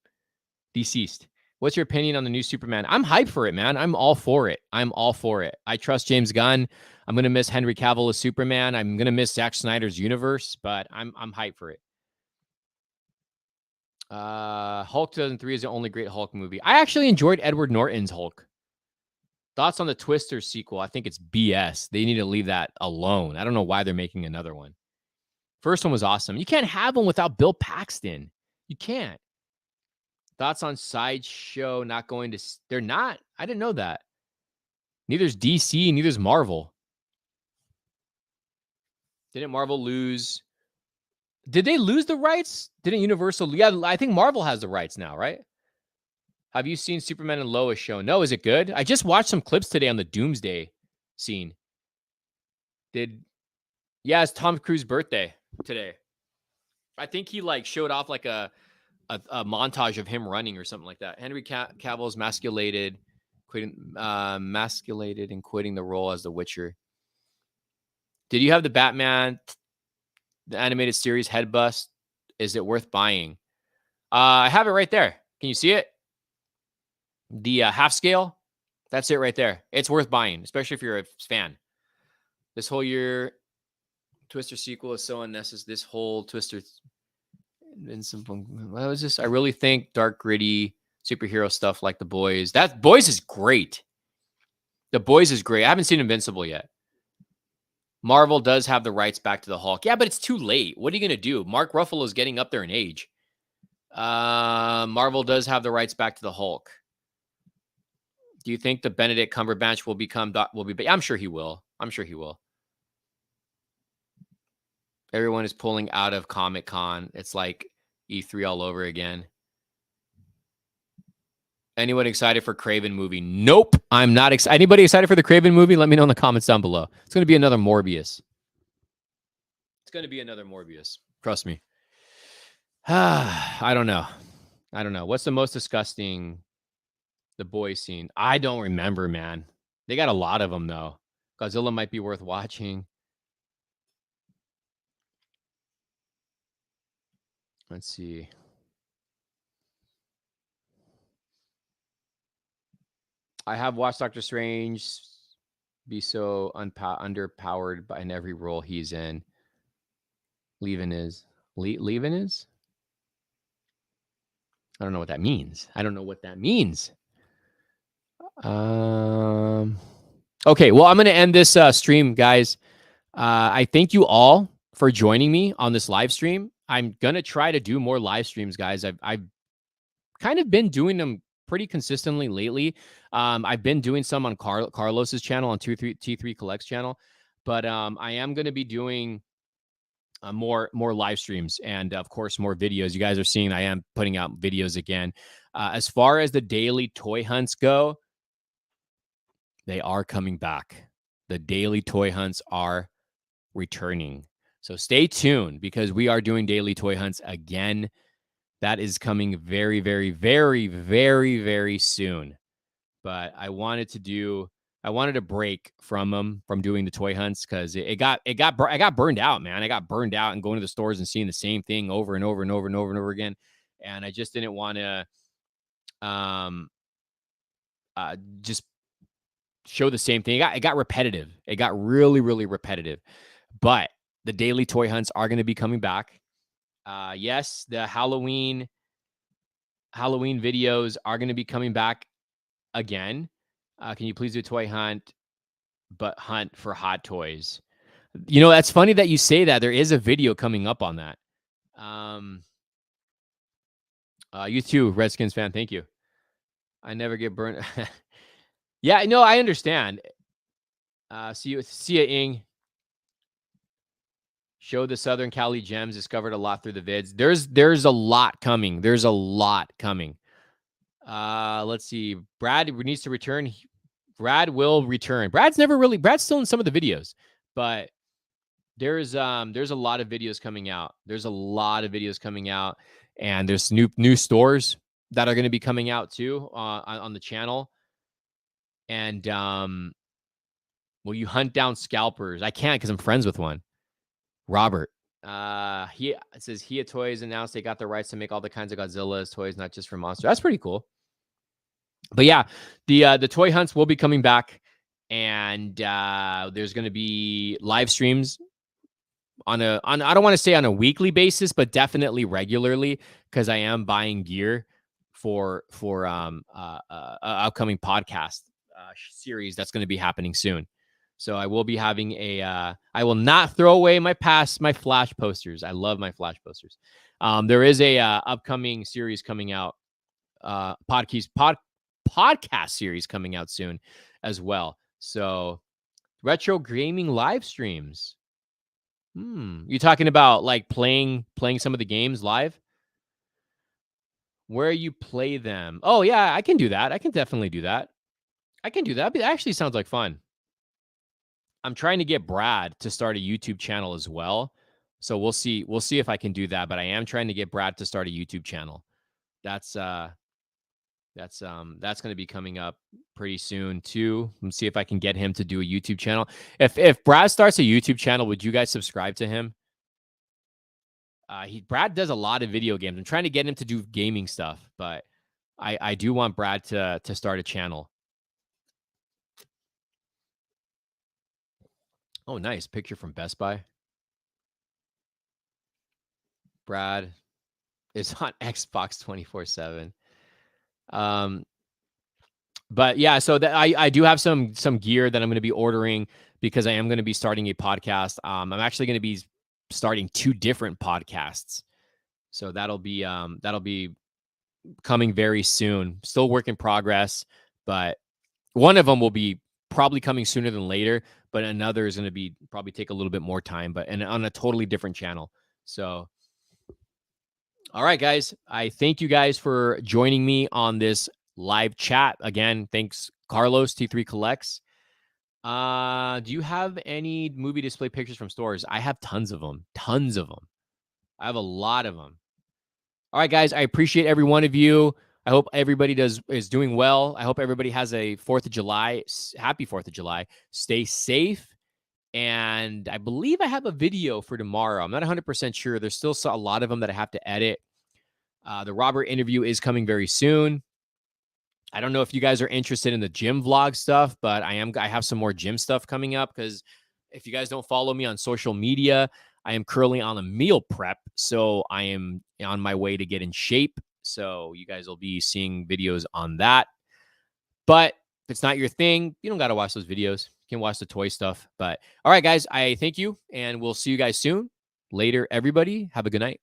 Deceased. What's your opinion on the new Superman? I'm hyped for it, man. I'm all for it. I trust James Gunn. I'm going to miss Henry Cavill as Superman. I'm going to miss Zack Snyder's universe, but I'm hyped for it. Hulk 2003 is the only great Hulk movie. I actually enjoyed Edward Norton's Hulk. Thoughts on the Twister sequel? I think it's BS. They need to leave that alone. I don't know why they're making another one. First one was awesome. You can't have one without Bill Paxton. You can't. Thoughts on Sideshow not going to... They're not. I didn't know that. Neither's DC, neither's Marvel. Didn't Marvel lose... Did they lose the rights? Didn't Universal... Yeah, I think Marvel has the rights now, right? Have you seen Superman and Lois show? No, is it good? I just watched some clips today on the Doomsday scene. Yeah, it's Tom Cruise's birthday today. I think he showed off a montage of him running or something like that. Henry Cavill's emasculated and quitting the role as the Witcher. Did you have the Batman, the animated series head bust? Is it worth buying? I have it right there. Can you see it? The half scale. That's it right there. It's worth buying, especially if you're a fan. This whole year, Twister sequel is so unnecessary. This whole Twister... I really think dark, gritty superhero stuff like The Boys. That Boys is great. The Boys is great. I haven't seen Invincible yet. Marvel does have the rights back to the Hulk. Yeah, but it's too late. What are you going to do? Mark Ruffalo's getting up there in age. Marvel does have the rights back to the Hulk. Do you think the Benedict Cumberbatch will be? I'm sure he will. Everyone is pulling out of Comic-Con. It's like E3 all over again. Anyone excited for Kraven movie? Nope, I'm not excited. Anybody excited for the Kraven movie? Let me know in the comments down below. It's going to be another Morbius. Trust me. I don't know. What's the most disgusting The Boys scene? I don't remember, man. They got a lot of them, though. Godzilla might be worth watching. Let's see. I have watched Doctor Strange be so underpowered in every role he's in. Leaving is? I don't know what that means. Okay, well, I'm going to end this stream, guys. I thank you all for joining me on this live stream. I'm gonna try to do more live streams, guys. I've kind of been doing them pretty consistently lately. I've been doing some on Carlos's channel, on T3 Collects channel, but I am going to be doing more live streams and of course more videos. You guys are seeing I am putting out videos again. As far as the daily toy hunts go, they are coming back. The daily toy hunts are returning. So stay tuned because we are doing daily toy hunts again. That is coming very, very, very, very, very soon. But I wanted to break from them, from doing the toy hunts, because I got burned out, man. I got burned out and going to the stores and seeing the same thing over and over and over and over and over again. And I just didn't want to just show the same thing. It got repetitive. It got really, really repetitive. But the daily toy hunts are going to be coming back. Yes, the Halloween videos are going to be coming back again. Can you please do a toy hunt, but hunt for hot toys? You know, that's funny that you say that. There is a video coming up on that. You too, Redskins fan. Thank you. I never get burned. Yeah, no, I understand. See you, Ing. Show the Southern Cali gems. Discovered a lot through the vids. There's a lot coming. There's a lot coming. Let's see. Brad needs to return. Brad will return. Brad's still in some of the videos, but there's a lot of videos coming out. There's a lot of videos coming out, and there's new stores that are going to be coming out too on the channel. And will you hunt down scalpers? I can't because I'm friends with one. Robert. It says Hia Toys announced they got the rights to make all the kinds of Godzilla's toys, not just for Monster. That's pretty cool. But yeah, the toy hunts will be coming back, and there's going to be live streams on I don't want to say on a weekly basis, but definitely regularly, because I am buying gear for upcoming podcast series that's going to be happening soon. So I will be having I will not throw away my flash posters. I love my flash posters. There is a upcoming series coming out, podcast series coming out soon as well. So retro gaming live streams. You talking about like playing some of the games live? Where you play them? Oh yeah, I can do that. I can definitely do that. I can do that. It actually sounds like fun. I'm trying to get Brad to start a YouTube channel as well. So we'll see if I can do that. But I am trying to get Brad to start a YouTube channel. That's going to be coming up pretty soon too. Let's see if I can get him to do a YouTube channel. If Brad starts a YouTube channel, would you guys subscribe to him? Brad does a lot of video games. I'm trying to get him to do gaming stuff, but I do want Brad to start a channel. Oh, nice picture from Best Buy. Brad is on Xbox 24/7. But yeah, so that I do have some gear that I'm going to be ordering because I am going to be starting a podcast. I'm actually going to be starting 2 different podcasts. So that'll be coming very soon. Still work in progress, but one of them will be probably coming sooner than later, but another is going to be probably take a little bit more time, but and on a totally different channel. So all right, guys, I thank you guys for joining me on this live chat. Again, thanks, Carlos, T3 Collects. Do you have any movie display pictures from stores? I have tons of them. I have a lot of them. All right, guys, I appreciate every one of you. I hope everybody is doing well. I hope everybody has a 4th of July. Happy 4th of July. Stay safe. And I believe I have a video for tomorrow. I'm not 100% sure. There's still a lot of them that I have to edit. The Robert interview is coming very soon. I don't know if you guys are interested in the gym vlog stuff, but I have some more gym stuff coming up, because if you guys don't follow me on social media, I am currently on a meal prep. So I am on my way to get in shape. So you guys will be seeing videos on that. But if it's not your thing, you don't got to watch those videos. You can watch the toy stuff. But all right, guys, I thank you, and we'll see you guys soon. Later, everybody. Have a good night.